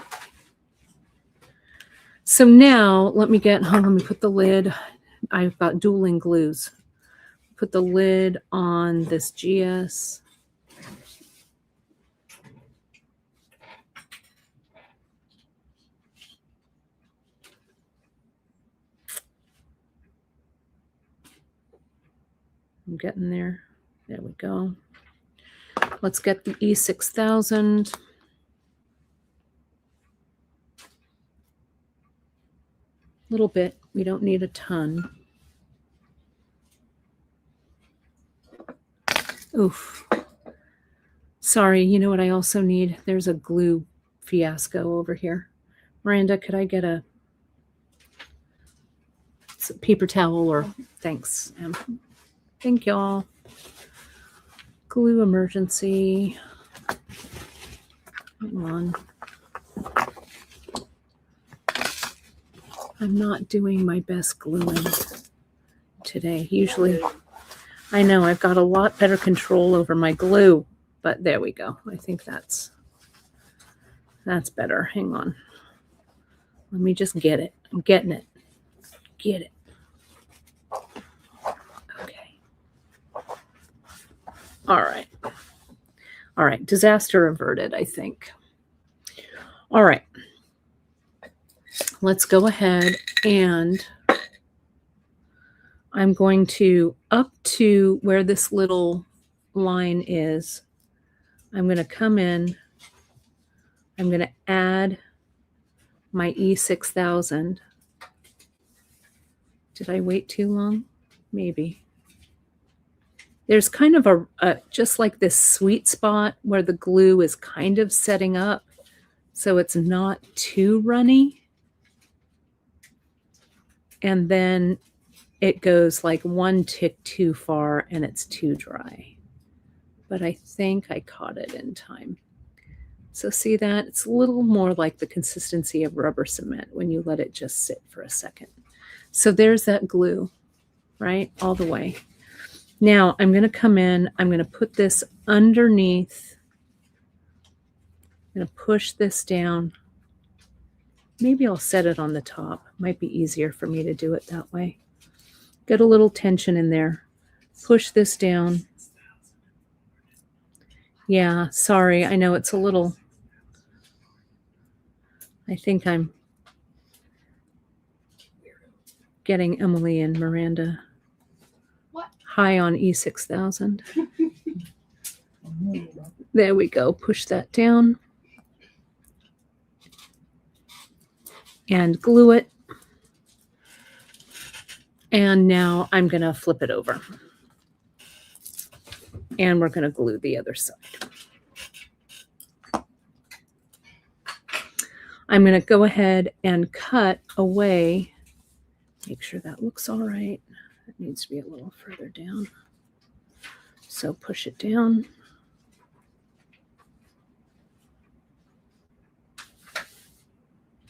So now let me put the lid. I've got dueling glues. Put the lid on this GS. I'm getting there. There we go. Let's get the E6000. Little bit. We don't need a ton. Oof. Sorry, you know what I also need? There's a glue fiasco over here. Miranda, could I get a paper towel or thanks. Thank y'all. Glue emergency. Hang on. I'm not doing my best gluing today. Usually, I know I've got a lot better control over my glue, but there we go. I think that's better. Hang on. Let me just get it. I'm getting it. Get it. Okay. All right. All right. Disaster averted, I think. All right. Let's go ahead and I'm going to, up to where this little line is, I'm going to come in, I'm going to add my E6000. Did I wait too long? Maybe. There's kind of a just like this sweet spot where the glue is kind of setting up so it's not too runny. And then it goes like one tick too far and it's too dry. But I think I caught it in time. So see that? It's a little more like the consistency of rubber cement when you let it just sit for a second. So there's that glue, right? All the way. Now I'm going to come in, I'm going to put this underneath. I'm going to push this down. Maybe I'll set it on the top. Might be easier for me to do it that way. Get a little tension in there. Push this down. Yeah, sorry. I know it's a little... I think I'm getting Emily and Miranda high on E6000. There we go. Push that down. and glue it. And now I'm going to flip it over. And we're going to glue the other side. I'm going to go ahead and cut away. Make sure that looks all right. It needs to be a little further down. So push it down.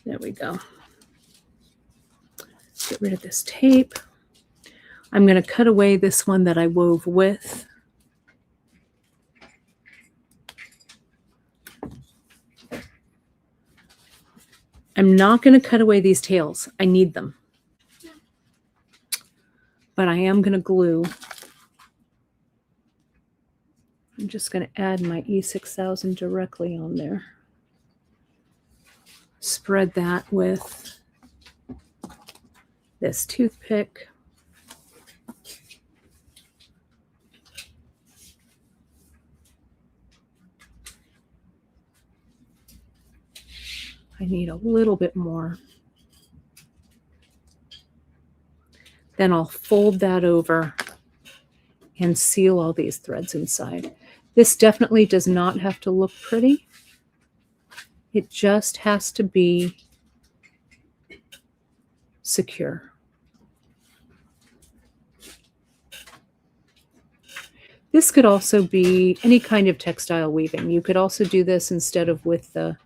There we go. Get rid of this tape. I'm going to cut away this one that I wove with. I'm not going to cut away these tails. I need them. But I am going to glue. I'm just going to add my E6000 directly on there. Spread that with this toothpick. I need a little bit more. Then I'll fold that over and seal all these threads inside. This definitely does not have to look pretty. It just has to be secure. This could also be any kind of textile weaving. You could also do this instead of with the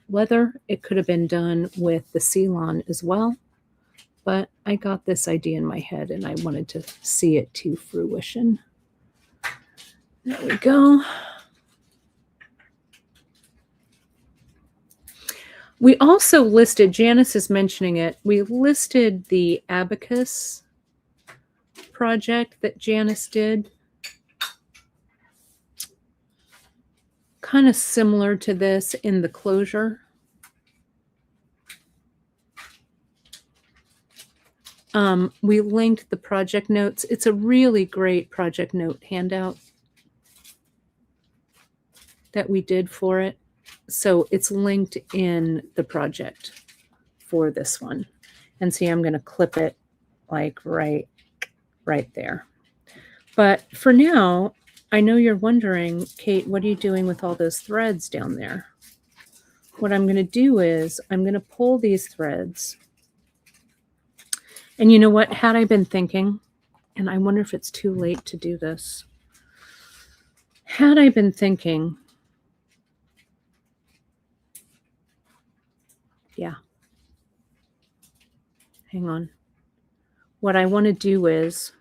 leather. It could have been done with the Ceylon as well, but I got this idea in my head and I wanted to see it to fruition. There we go. We also listed, Janice is mentioning it, we listed the abacus project that Janice did. Kind of similar to this in the closure. We linked the project notes. It's a really great project note handout that we did for it. So it's linked in the project for this one. And see, I'm going to clip it like right there. But for now, I know you're wondering, Kate, what are you doing with all those threads down there? What I'm going to do is I'm going to pull these threads. And you know what? Had I been thinking, and I wonder if it's too late to do this. Had I been thinking, yeah. Hang on. What I want to do is,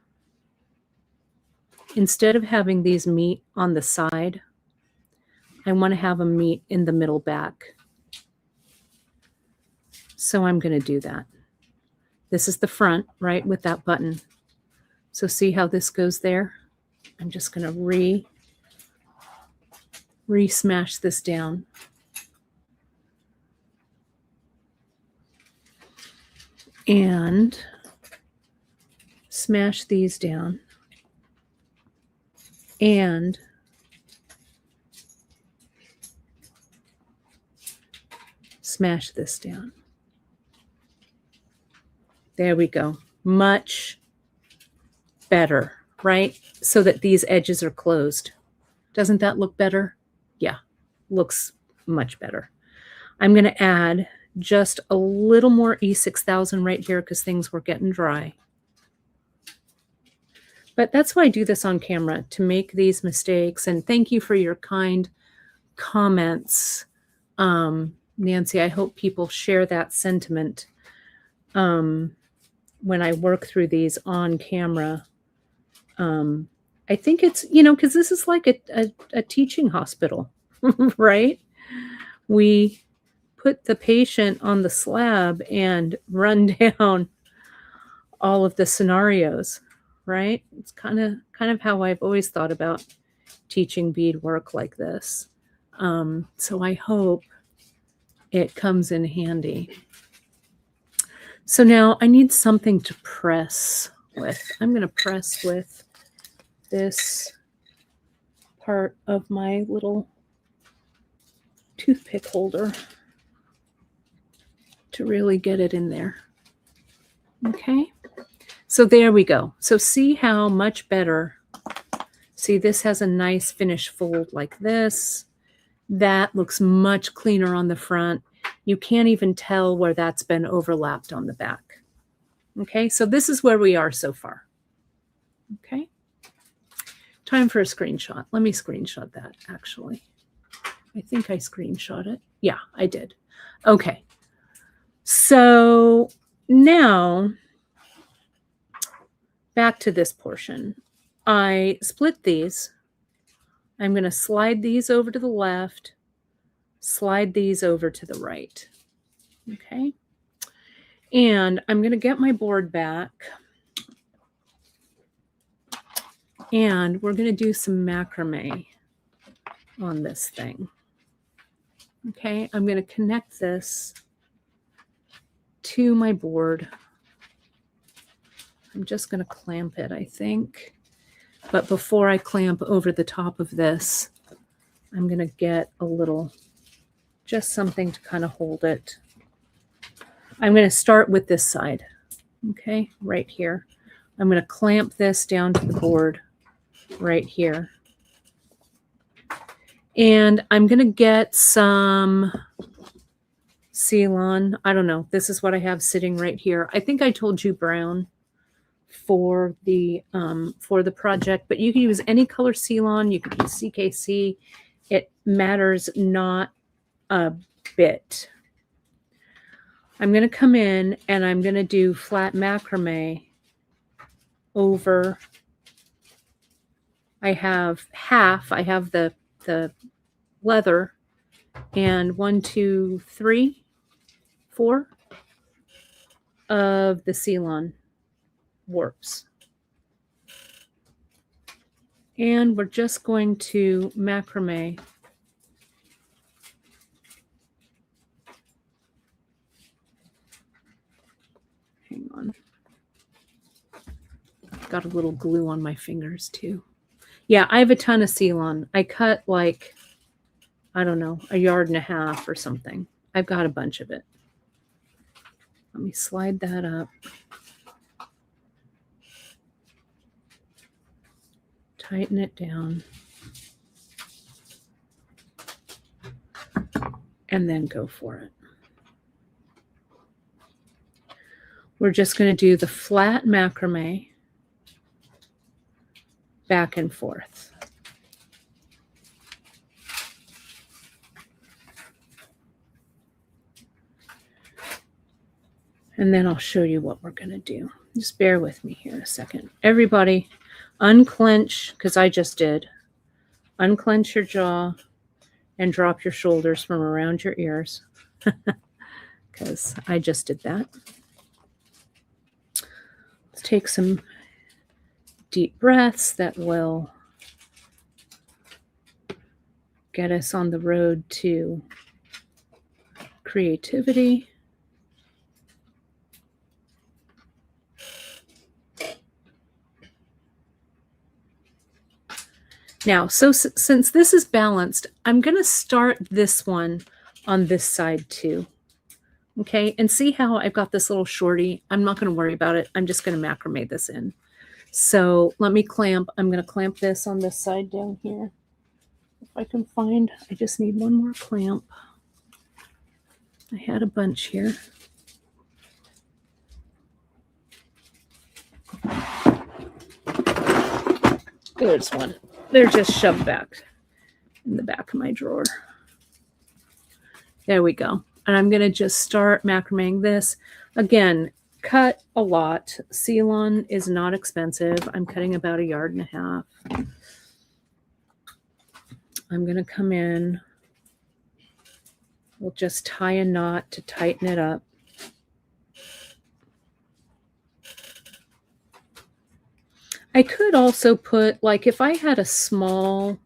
instead of having these meet on the side, I want to have them meet in the middle back. So I'm going to do that. This is the front, right, with that button. So see how this goes there? I'm just going to re-smash this down. And smash these down. And smash this down. There we go. Much better, right? So that these edges are closed. Doesn't that look better? Yeah, looks much better. I'm going to add just a little more E6000 right here because things were getting dry. But that's why I do this on camera, to make these mistakes. And thank you for your kind comments. Nancy, I hope people share that sentiment when I work through these on camera. I think it's, you know, because this is like a teaching hospital, right? We put the patient on the slab and run down all of the scenarios, right? It's kind of how I've always thought about teaching bead work like this. So I hope it comes in handy. So now I need something to press with. I'm going to press with this part of my little toothpick holder to really get it in there. Okay, so there we go. So see how much better. See, this has a nice finish fold like this. That looks much cleaner on the front. You can't even tell where that's been overlapped on the back. Okay, so this is where we are so far. Okay, time for a screenshot. Let me screenshot that, actually. I think I screenshot it. Yeah, I did. Okay, so now back to this portion. I split these. I'm going to slide these over to the left, slide these over to the right. Okay. And I'm going to get my board back. And we're going to do some macrame on this thing. Okay. I'm going to connect this to my board. I'm just going to clamp it, I think. But before I clamp over the top of this, I'm going to get a little, just something to kind of hold it. I'm going to start with this side, okay, right here. I'm going to clamp this down to the board right here. And I'm going to get some Ceylon. I don't know. This is what I have sitting right here. I think I told you brown for the project, but you can use any color Ceylon. You could use CKC. It matters not a bit. I'm going to come in and I'm going to do flat macrame over. I have half. I have the leather, and 1, 2, 3, 4 of the Ceylon warps. And we're just going to macrame hang on. Got a little glue on my fingers too. Yeah, I have a ton of Ceylon. I cut like, I don't know, 1.5 yards or something. I've got a bunch of it. Let me slide that up. Tighten it down. And then go for it. We're just going to do the flat macrame back and forth. And then I'll show you what we're going to do. Just bear with me here a second. Everybody, unclench, because I just did. Unclench your jaw and drop your shoulders from around your ears, because I just did that. Let's take some deep breaths that will get us on the road to creativity. Now, so since this is balanced, I'm going to start this one on this side too. Okay, and see how I've got this little shorty? I'm not going to worry about it. I'm just going to macrame this in. So let me clamp. I'm going to clamp this on this side down here. If I can find, I just need one more clamp. I had a bunch here. There's one. They're just shoved back in the back of my drawer. There we go. And I'm going to just start macrameing this. Again, cut a lot. Ceylon is not expensive. I'm cutting about 1.5 yards. I'm going to come in. We'll just tie a knot to tighten it up. I could also put, like, if I had a small,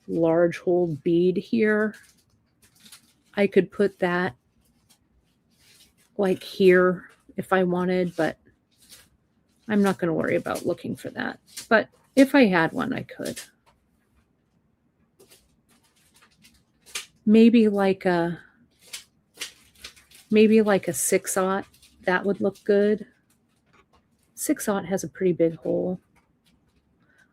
large hole bead here, I could put that like here if I wanted, but I'm not going to worry about looking for that. But if I had one, I could. Maybe like a maybe like a 6/0, that would look good. 6/0 has a pretty big hole.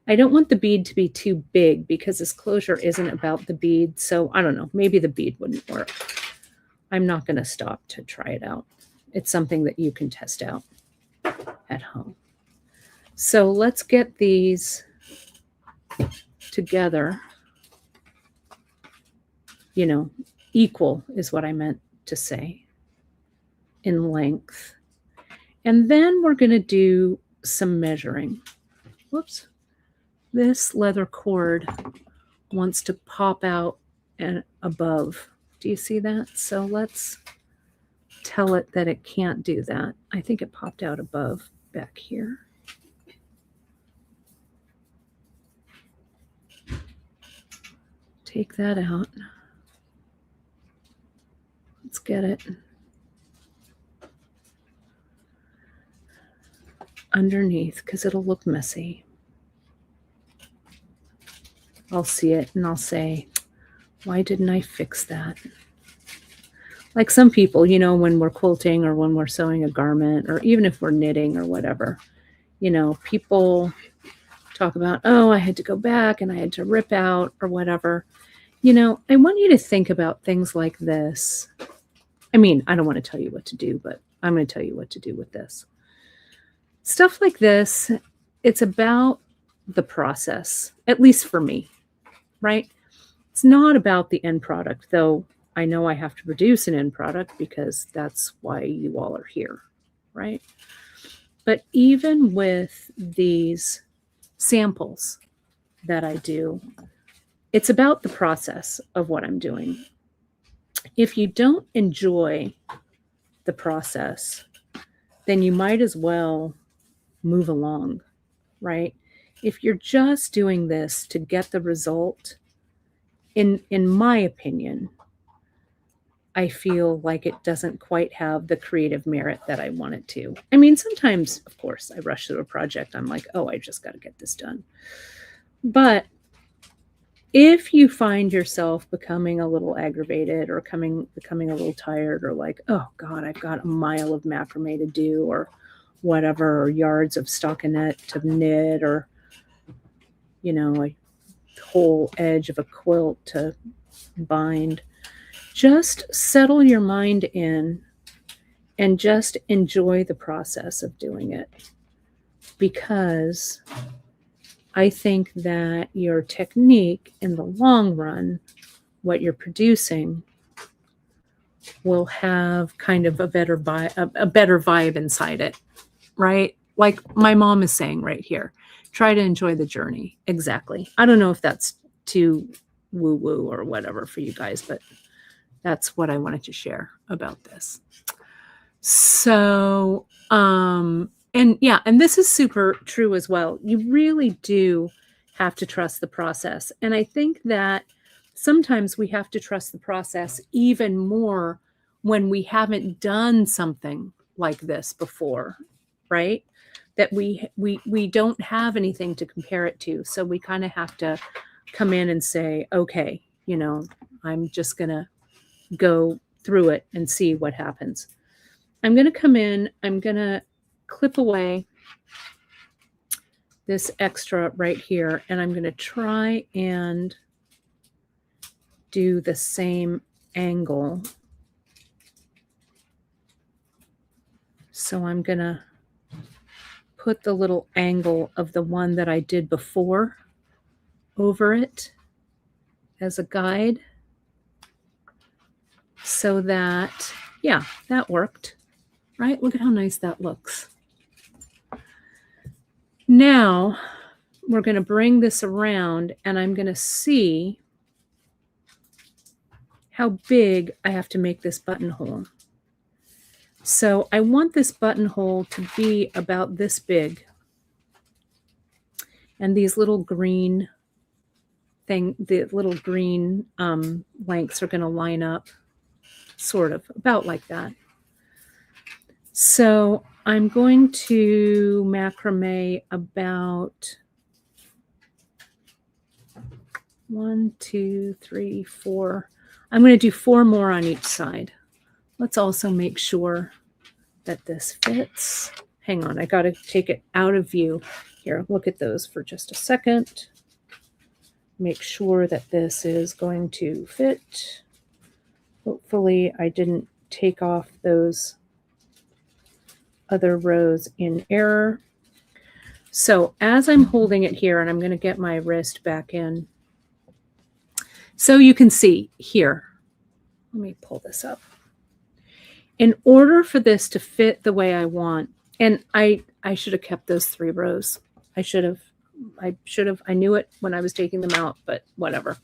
I don't want the bead to be too big because this closure isn't about the bead. So I don't know, maybe the bead wouldn't work. I'm not going to stop to try it out. It's something that you can test out at home. So let's get these together. You know, equal is what I meant to say in length. And then we're going to do some measuring. Whoops. This leather cord wants to pop out and above. Do you see that? So let's tell it that it can't do that. I think it popped out above back here. Take that out. Let's get it underneath because it'll look messy. I'll see it and I'll say, why didn't I fix that? Like some people, you know, when we're quilting or when we're sewing a garment or even if we're knitting or whatever, you know, people talk about, oh, I had to go back and I had to rip out or whatever. You know, I want you to think about things like this. I mean, I don't want to tell you what to do, but I'm going to tell you what to do with this. Stuff like this, it's about the process, at least for me, right? It's not about the end product, though I know I have to produce an end product because that's why you all are here, right? But even with these samples that I do, it's about the process of what I'm doing. If you don't enjoy the process, then you might as well move along, right? If you're just doing this to get the result, in my opinion, I feel like it doesn't quite have the creative merit that I want it to. I mean, sometimes, of course, I rush through a project. I'm like, oh, I just got to get this done. But if you find yourself becoming a little aggravated or becoming a little tired or like, oh, God, I've got a mile of macrame to do or whatever, or yards of stockinette to knit or, you know, a whole edge of a quilt to bind, just settle your mind in and just enjoy the process of doing it. Because I think that your technique in the long run, what you're producing, will have kind of a better vibe inside it, right? Like my mom is saying right here, try to enjoy the journey. Exactly. I don't know if that's too woo-woo or whatever for you guys, but that's what I wanted to share about this. So, and yeah, and this is super true as well. You really do have to trust the process. And I think that sometimes we have to trust the process even more when we haven't done something like this before, right? That we don't have anything to compare it to. So we kind of have to come in and say, okay, you know, I'm just going to go through it and see what happens. I'm going to come in, I'm going to clip away this extra right here, and I'm going to try and do the same angle. So I'm going to put the little angle of the one that I did before over it as a guide so that, yeah, that worked, right? Look at how nice that looks. Now we're going to bring this around and I'm going to see how big I have to make this buttonhole. So I want this buttonhole to be about this big. And these little green the little green lengths are going to line up sort of about like that. So I'm going to macrame about 1, 2, 3, 4. I'm going to do 4 more on each side. Let's also make sure that this fits. Hang on, I got to take it out of view. Here, look at those for just a second. Make sure that this is going to fit. Hopefully I didn't take off those other rows in error. So as I'm holding it here, and I'm going to get my wrist back in, so you can see here, let me pull this up. In order for this to fit the way I want, and I should have kept those 3 rows. I I knew it when I was taking them out, but whatever.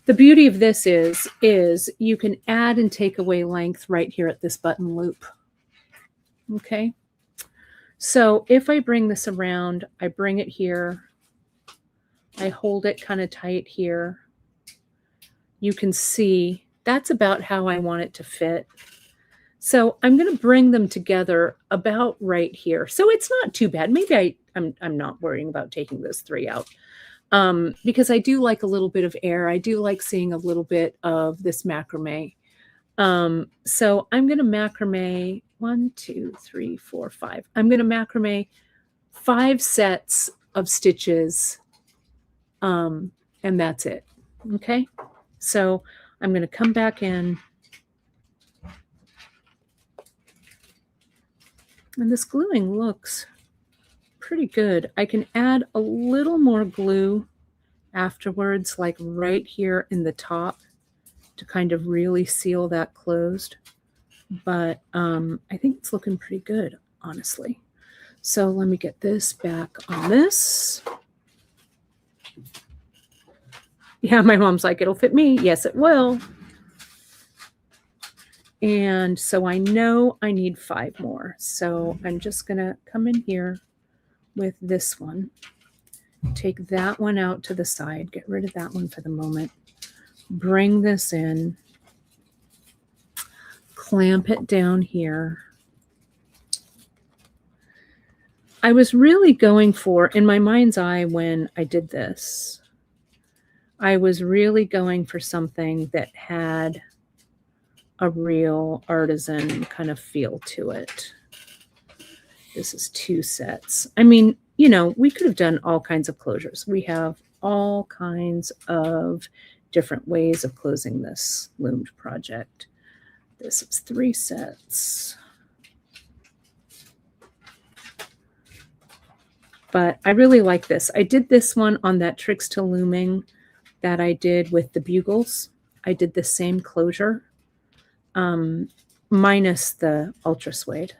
The beauty of this is you can add and take away length right here at this button loop. Okay. So if I bring this around, I bring it here, I hold it kind of tight here. You can see that's about how I want it to fit. So I'm going to bring them together about right here. So it's not too bad. Maybe I'm not worrying about taking those 3 out because I do like a little bit of air. I do like seeing a little bit of this macrame. So I'm going to macrame 1, 2, 3, 4, 5. I'm going to macrame 5 sets of stitches. And that's it. Okay. So I'm going to come back in. And this gluing looks pretty good. I can add a little more glue afterwards, like right here in the top to kind of really seal that closed. But I think it's looking pretty good, honestly. So let me get this back on this. Yeah, my mom's like, it'll fit me. Yes, it will. And so I know I need 5 more. So I'm just going to come in here with this one. Take that one out to the side. Get rid of that one for the moment. Bring this in. Clamp it down here. I was really going for, in my mind's eye when I did this, I was really going for something that had a real artisan kind of feel to it. This is 2 sets. I mean, you know, we could have done all kinds of closures. We have all kinds of different ways of closing this loomed project. This is 3 sets. But I really like this. I did this one on that Tricks to Looming that I did with the bugles. I did the same closure. Minus the ultra suede.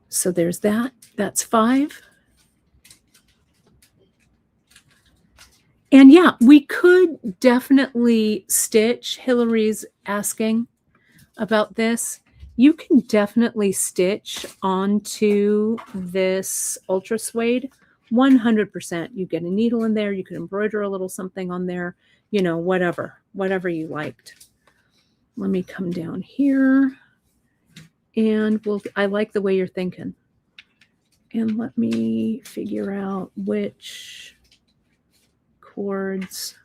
So there's that. That's 5. And yeah, we could definitely stitch. Hillary's asking about this. You can definitely stitch onto this ultra suede 100%. You get a needle in there. You can embroider a little something on there. You know, whatever you liked. Let me come down here and I like the way you're thinking. And let me figure out which cords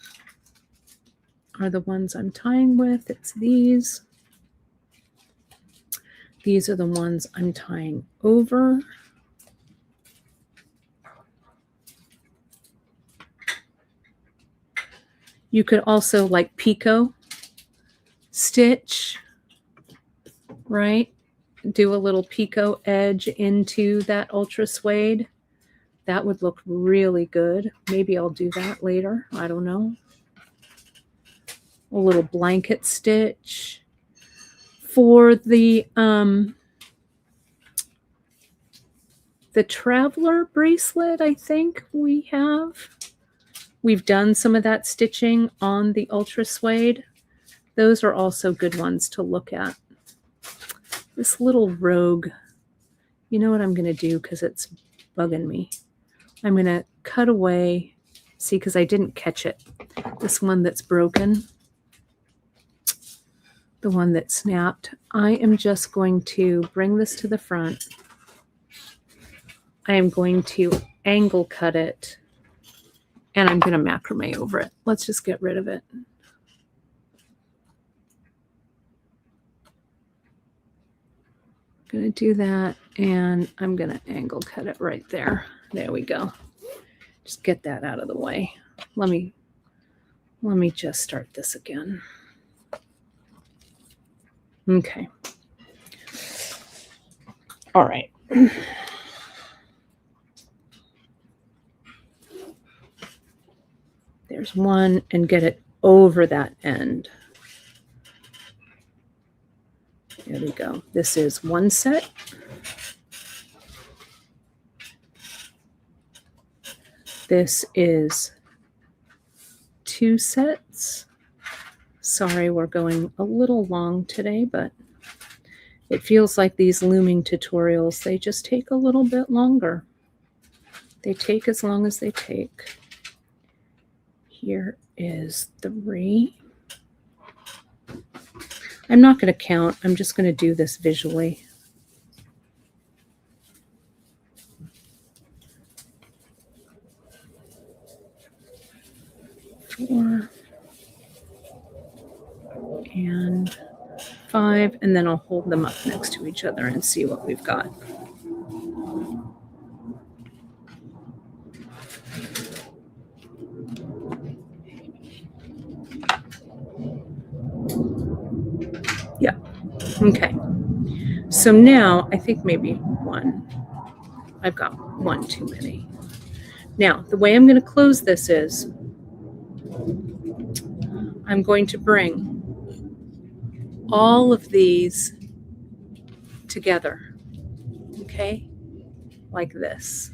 are the ones I'm tying with. It's these. These are the ones I'm tying over. You could also like picot stitch, right? Do a little picot edge into that ultra suede. That would look really good. Maybe I'll do that later. I don't know. A little blanket stitch. For the Traveler bracelet, I think we've done some of that stitching on the ultra suede. Those are also good ones to look at. This little rogue, you know what I'm going to do because it's bugging me. I'm going to cut away, see, because I didn't catch it. This one that's broken, the one that snapped. I am just going to bring this to the front. I am going to angle cut it, and I'm going to macrame over it. Let's just get rid of it. going to do that, and I'm going to angle cut it right there. There we go. Just get that out of the way. Let me just start this again. Okay. All right. There's one, and get it over that end. There we go. This is one set. This is 2 sets. Sorry, we're going a little long today, but it feels like these looming tutorials, they just take a little bit longer. They take as long as they take. Here is 3. I'm not going to count. I'm just going to do this visually. 4 and 5, and then I'll hold them up next to each other and see what we've got. Yeah. Okay. So now I think maybe 1. I've got 1 too many. Now, the way I'm going to close this is I'm going to bring all of these together, okay, like this.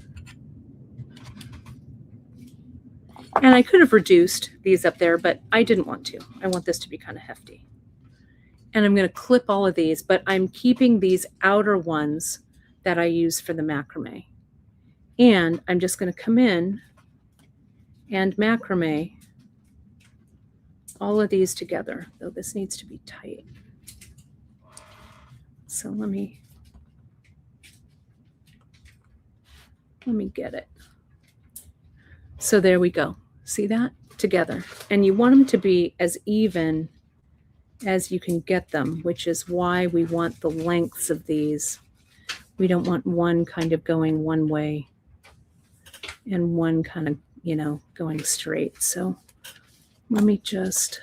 And I could have reduced these up there, but I didn't want to. I want this to be kind of hefty. And I'm going to clip all of these, but I'm keeping these outer ones that I use for the macrame. And I'm just going to come in and macrame all of these together, though this needs to be tight. So let me get it. So there we go. See that? Together. And you want them to be as even as you can get them, which is why we want the lengths of these. We don't want one kind of going one way and one kind of, going straight. So let me just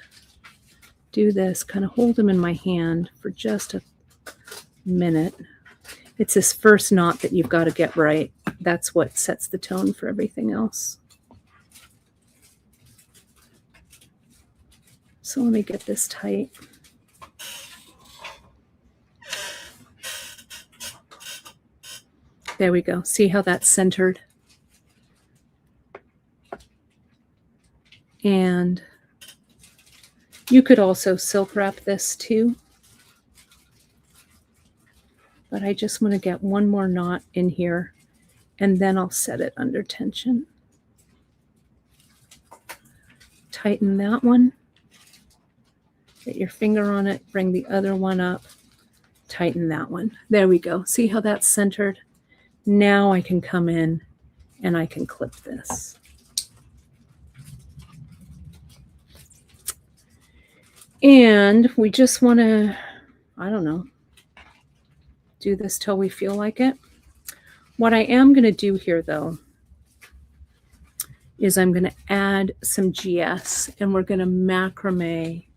do this, kind of hold them in my hand for just a minute. It's this first knot that you've got to get right. That's what sets the tone for everything else. So let me get this tight. There we go. See how that's centered? And you could also silk wrap this too. But I just want to get one more knot in here, and then I'll set it under tension. Tighten that one. Get your finger on it, bring the other one up, tighten that one. There we go. See how that's centered? Now I can come in and I can clip this. And we just want to, I don't know, do this till we feel like it. What I am going to do here, though, is I'm going to add some GS, and we're going to macrame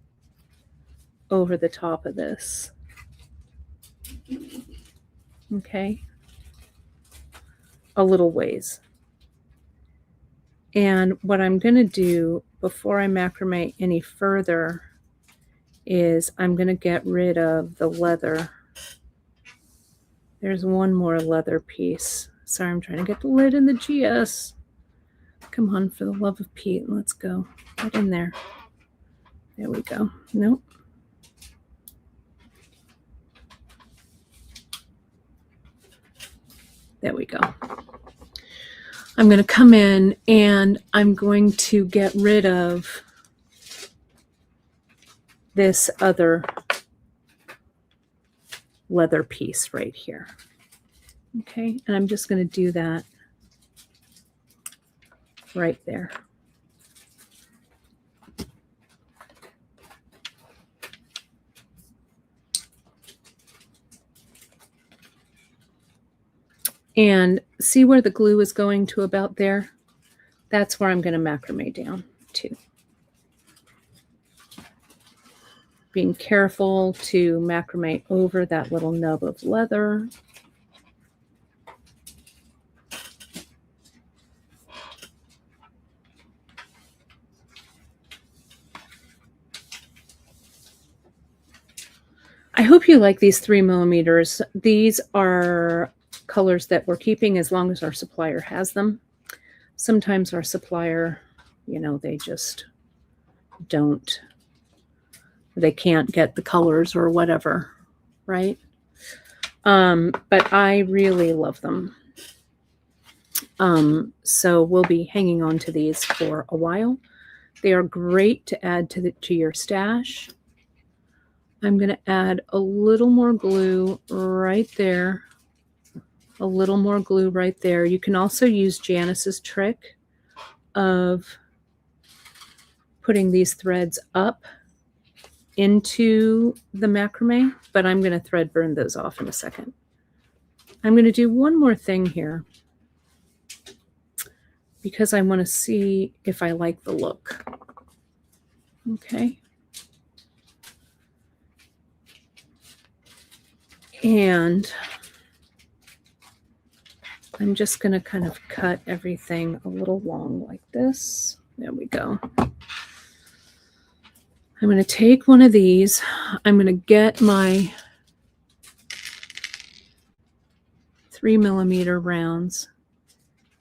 over the top of this. Okay. A little ways. And what I'm going to do before I macrame any further is I'm going to get rid of the leather. There's one more leather piece. Sorry, I'm trying to get the lid in the GS. Come on, for the love of Pete. Let's go. Right in there. There we go. Nope. There we go. I'm going to come in and I'm going to get rid of this other leather piece right here. Okay, and I'm just going to do that right there. And see where the glue is going to about there? That's where I'm going to macrame down to. Being careful to macrame over that little nub of leather. I hope you like these 3mm. These are colors that we're keeping as long as our supplier has them. Sometimes our supplier, you know, they just don't, they can't get the colors or whatever, right? But I really love them. So we'll be hanging on to these for a while. They are great to add to your stash. I'm going to add a little more glue right there. A little more glue right there. You can also use Janice's trick of putting these threads up into the macrame, but I'm going to thread burn those off in a second. I'm going to do one more thing here because I want to see if I like the look. Okay. And I'm just going to kind of cut everything a little long like this. There we go. I'm going to take one of these. I'm going to get my 3mm rounds.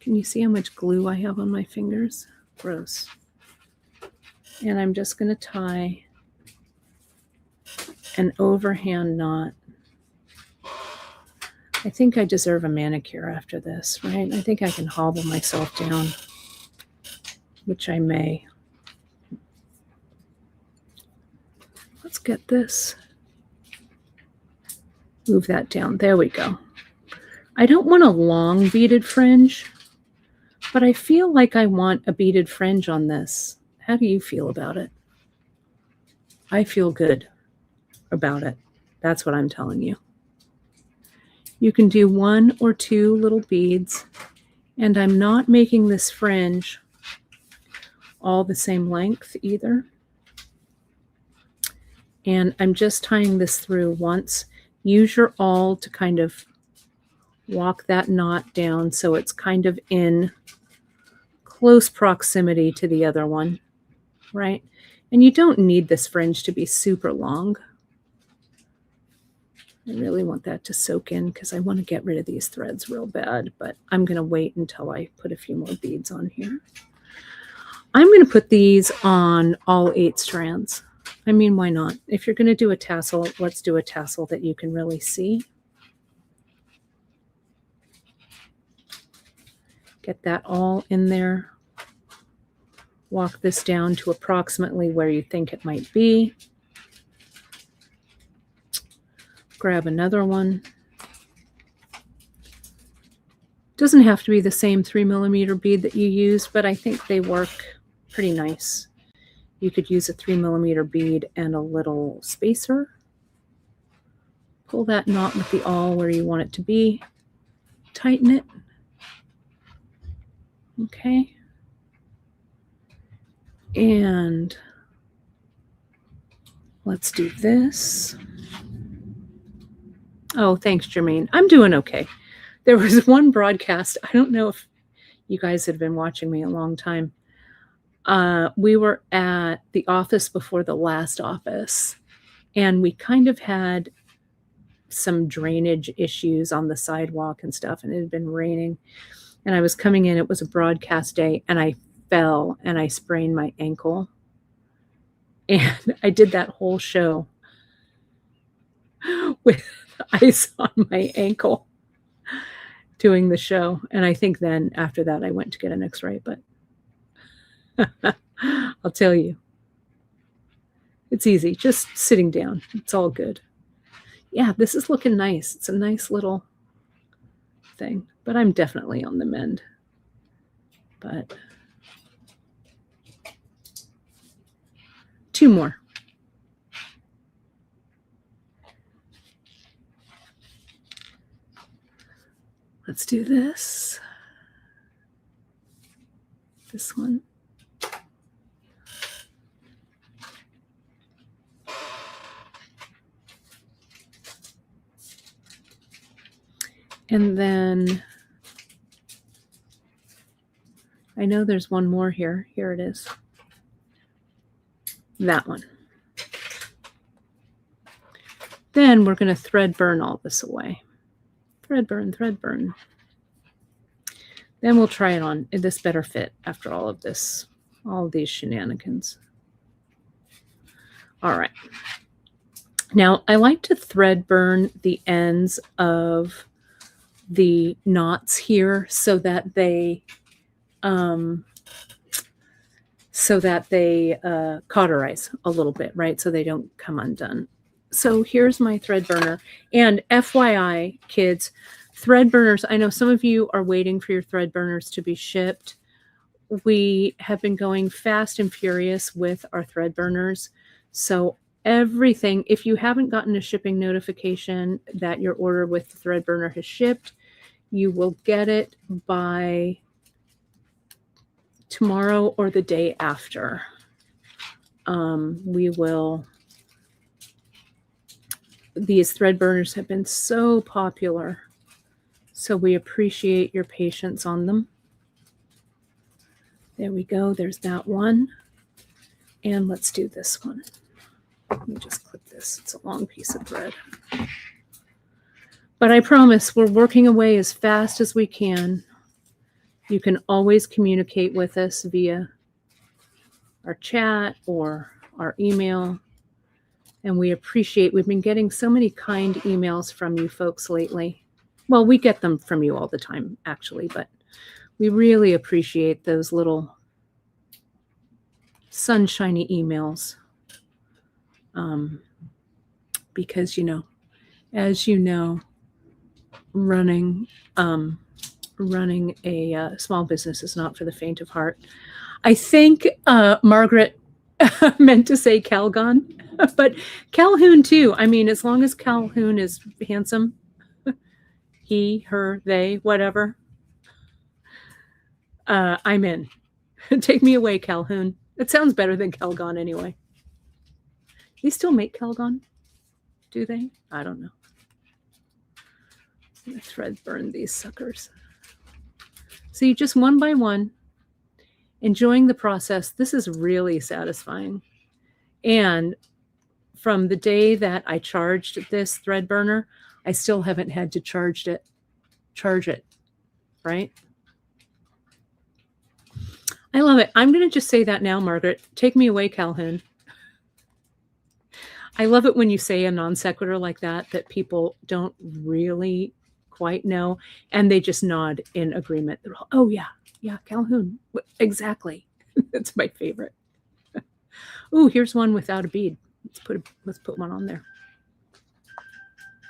Can you see how much glue I have on my fingers? Gross. And I'm just going to tie an overhand knot. I think I deserve a manicure after this, right? I think I can hobble myself down, which I may. Let's get this. Move that down. There we go. I don't want a long beaded fringe, but I feel like I want a beaded fringe on this. How do you feel about it? I feel good about it. That's what I'm telling you. You can do 1 or 2 little beads, and I'm not making this fringe all the same length either. And I'm just tying this through once. Use your awl to kind of walk that knot down so it's kind of in close proximity to the other one, right? And you don't need this fringe to be super long. I really want that to soak in because I want to get rid of these threads real bad, but I'm going to wait until I put a few more beads on here. I'm going to put these on all 8 strands. I mean, why not? If you're going to do a tassel, let's do a tassel that you can really see. Get that all in there. Walk this down to approximately where you think it might be. Grab another one. Doesn't have to be the same 3mm bead that you used, but I think they work pretty nice. You could use a 3mm bead and a little spacer. Pull that knot with the awl where you want it to be. Tighten it. Okay. And let's do this. Oh, thanks, Jermaine. I'm doing okay. There was one broadcast. I don't know if you guys have been watching me a long time. We were at the office before the last office, and we kind of had some drainage issues on the sidewalk and stuff, and it had been raining. And I was coming in. It was a broadcast day, and I fell, and I sprained my ankle. And I did that whole show with ice on my ankle doing the show. And I think then after that I went to get an x-ray, but I'll tell you, it's easy, just sitting down. It's all good. Yeah, this is looking nice. It's a nice little thing, but I'm definitely on the mend. But 2 more. Let's do this. This one. And then I know there's one more here. Here it is. That one. Then we're going to thread burn all this away. Thread burn, thread burn. Then we'll try it on. This better fit after all of this, all of these shenanigans. All right. Now, I like to thread burn the ends of the knots here so that they cauterize a little bit, right? So they don't come undone. So here's my thread burner. And FYI, kids, thread burners, I know some of you are waiting for your thread burners to be shipped. We have been going fast and furious with our thread burners. So everything, if you haven't gotten a shipping notification that your order with the thread burner has shipped, you will get it by tomorrow or the day after. These thread burners have been so popular, so we appreciate your patience on them. There we go. There's that one. And let's do this one. Let me just clip this. It's a long piece of thread. But I promise we're working away as fast as we can. You can always communicate with us via our chat or our email. And we appreciate, we've been getting so many kind emails from you folks lately. Well, we get them from you all the time, actually, but we really appreciate those little sunshiny emails. Because, you know, as you know, running a small business is not for the faint of heart. I think Margaret meant to say Calgon, but Calhoun too. I mean, as long as Calhoun is handsome, he, her, they, whatever, I'm in. Take me away, Calhoun. It sounds better than Calgon anyway. They still make Calgon? Do they? I don't know. I'm going to thread burn these suckers. See, just one by one, enjoying the process. This is really satisfying. And from the day that I charged this thread burner, I still haven't had to charge it, right? I love it. I'm going to just say that now, Margaret. Take me away, Calhoun. I love it when you say a non sequitur like that people don't really quite know, and they just nod in agreement. They're all, oh yeah, Calhoun, exactly. That's my favorite. Ooh, here's one without a bead. Let's put one on there.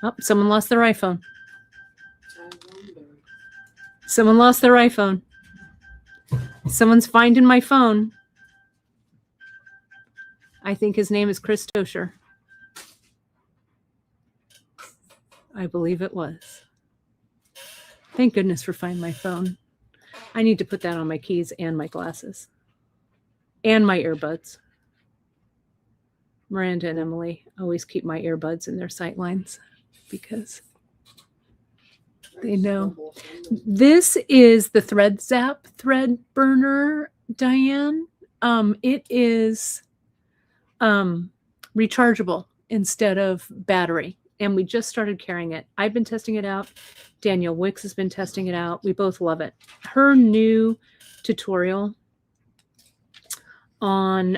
Oh, someone lost their iPhone. Someone lost their iPhone. Someone's finding my phone. I think his name is Chris Tosher. I believe it was. Thank goodness for finding my phone. I need to put that on my keys and my glasses. And my earbuds. Miranda and Emily always keep my earbuds in their sight lines because they know. This is the Thread Zap thread burner, Diane. It is rechargeable instead of battery. And we just started carrying it. I've been testing it out. Danielle Wicks has been testing it out. We both love it. Her new tutorial on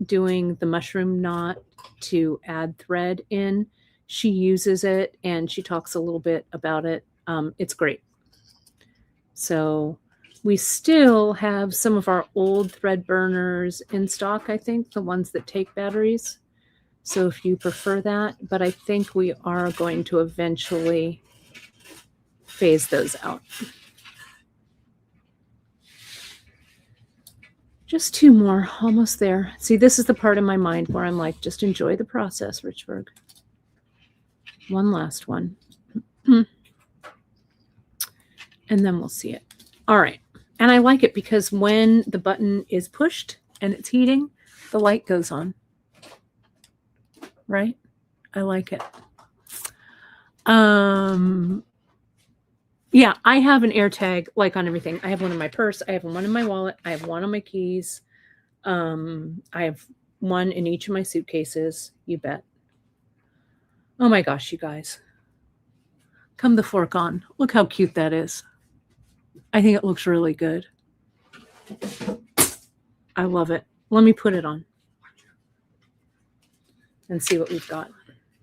doing the mushroom knot to add thread in, she uses it and she talks a little bit about it. It's great. So we still have some of our old thread burners in stock, I think, the ones that take batteries. So if you prefer that, but I think we are going to eventually phase those out. Just two more, almost there. See, this is the part of my mind where I'm like, just enjoy the process, Richburg. One last one. and then we'll see it. All right. And I like it because when the button is pushed and it's heating, the light goes on. Right? I like it. Yeah, I have an air tag like on everything. I have one in my purse. I have one in my wallet. I have one on my keys. I have one in each of my suitcases. You bet. Oh my gosh, you guys. Come the fork on. Look how cute that is. I think it looks really good. I love it. Let me put it on and see what we've got.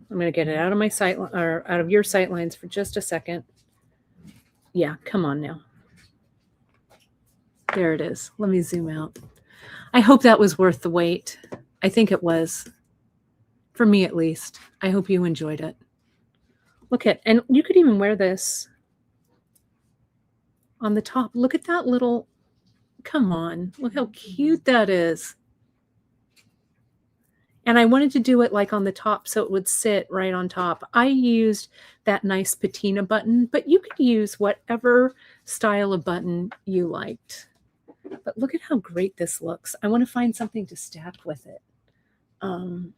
I'm going to get it out of my sight or out of your sight lines for just a second. Yeah, come on now. There it is. Let me zoom out. I hope that was worth the wait. I think it was. For me at least. I hope you enjoyed it. Look at, and you could even wear this on the top. Look at that little, come on. Look how cute that is. And I wanted to do it like on the top so it would sit right on top. I used that nice patina button, but you could use whatever style of button you liked. But look at how great this looks. I want to find something to stack with it. Let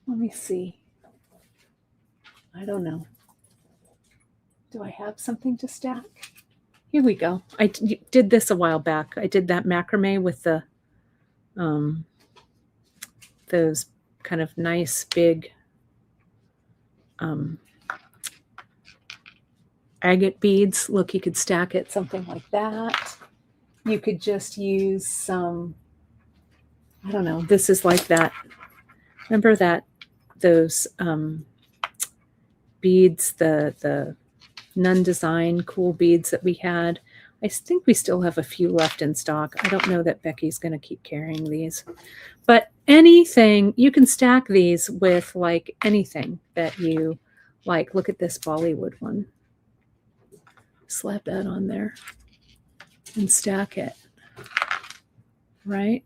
me see. I don't know. Do I have something to stack? Here we go. I did this a while back. I did that macrame with the those kind of nice big agate beads. Look, you could stack it something like that. You could just use some, I don't know, this is like that. Remember that, those beads, the nun design cool beads that we had? I think we still have a few left in stock. I don't know that Becky's going to keep carrying these. But anything, you can stack these with like anything that you like. Look at this Bollywood one. Slap that on there and stack it. Right?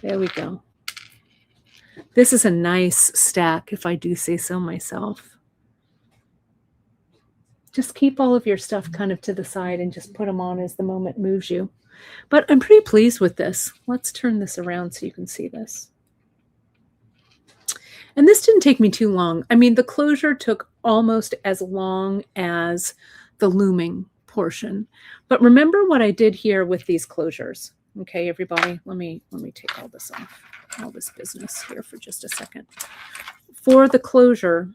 There we go. This is a nice stack, if I do say so myself. Just keep all of your stuff kind of to the side and just put them on as the moment moves you. But I'm pretty pleased with this. Let's turn this around so you can see this. And this didn't take me too long. I mean, the closure took almost as long as the looming portion. But remember what I did here with these closures. Okay, everybody, let me take all this off, all this business here for just a second. For the closure,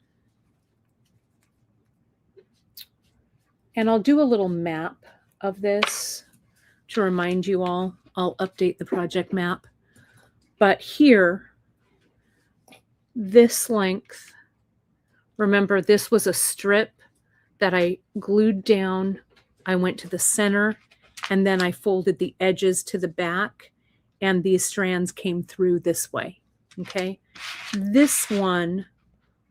and I'll do a little map of this to remind you all. I'll update the project map. But here, this length, remember this was a strip that I glued down. I went to the center and then I folded the edges to the back and these strands came through this way. Okay. This one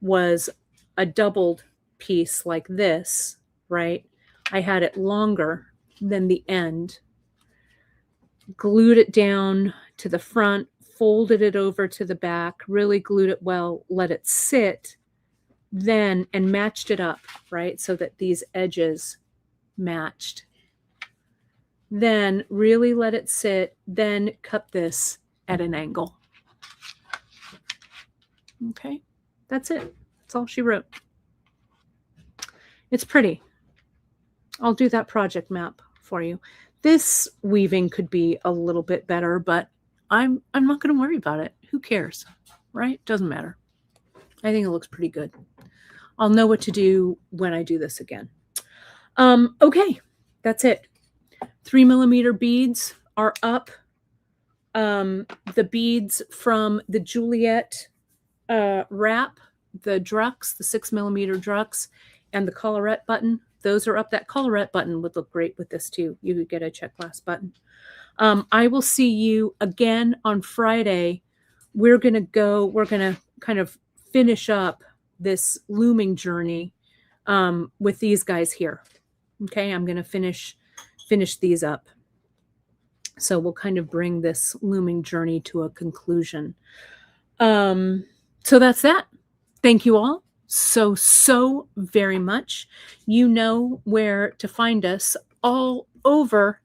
was a doubled piece like this, right? I had it longer than the end, glued it down to the front, folded it over to the back, really glued it well, let it sit, then, and matched it up, right? So that these edges matched. Then really let it sit, then cut this at an angle. Okay, that's it. That's all she wrote. It's pretty. I'll do that project map for you. This weaving could be a little bit better, but I'm not going to worry about it. Who cares, right? Doesn't matter. I think it looks pretty good. I'll know what to do when I do this again. Okay, that's it. 3mm beads are up. The beads from the Juliet wrap, the Drux, the 6mm Drux, and the collarette button. Those are up. That collarette button would look great with this too. You could get a check glass button. I will see you again on Friday. We're going to kind of finish up this looming journey with these guys here. Okay, I'm going to finish these up. So we'll kind of bring this looming journey to a conclusion. So that's that. Thank you all. so very much. You know where to find us all over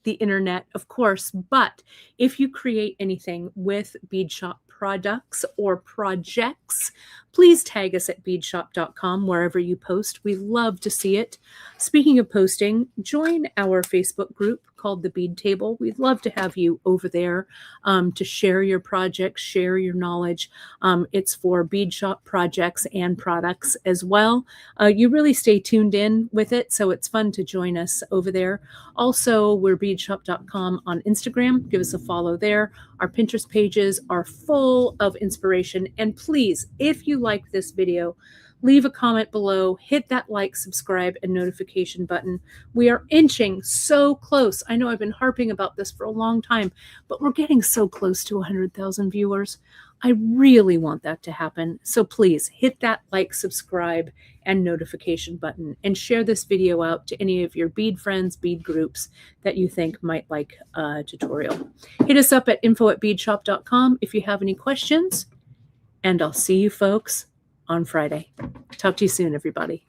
the internet, of course, but if you create anything with Beadshop products or projects, please tag us at beadshop.com wherever you post. We love to see it. Speaking of posting, join our Facebook group called the Bead Table. We'd love to have you over there to share your projects, share your knowledge. It's for Beadshop projects and products as well. You really stay tuned in with it, so it's fun to join us over there. Also, we're beadshop.com on Instagram. Give us a follow there. Our Pinterest pages are full of inspiration. And please, if you like this video, leave a comment below, hit that like, subscribe, and notification button. We are inching so close. I know I've been harping about this for a long time, but we're getting so close to 100,000 viewers. I really want that to happen. So please hit that like, subscribe, and notification button, and share this video out to any of your bead friends, bead groups that you think might like a tutorial. Hit us up at info@beadshop.com if you have any questions, and I'll see you folks on Friday. Talk to you soon, everybody.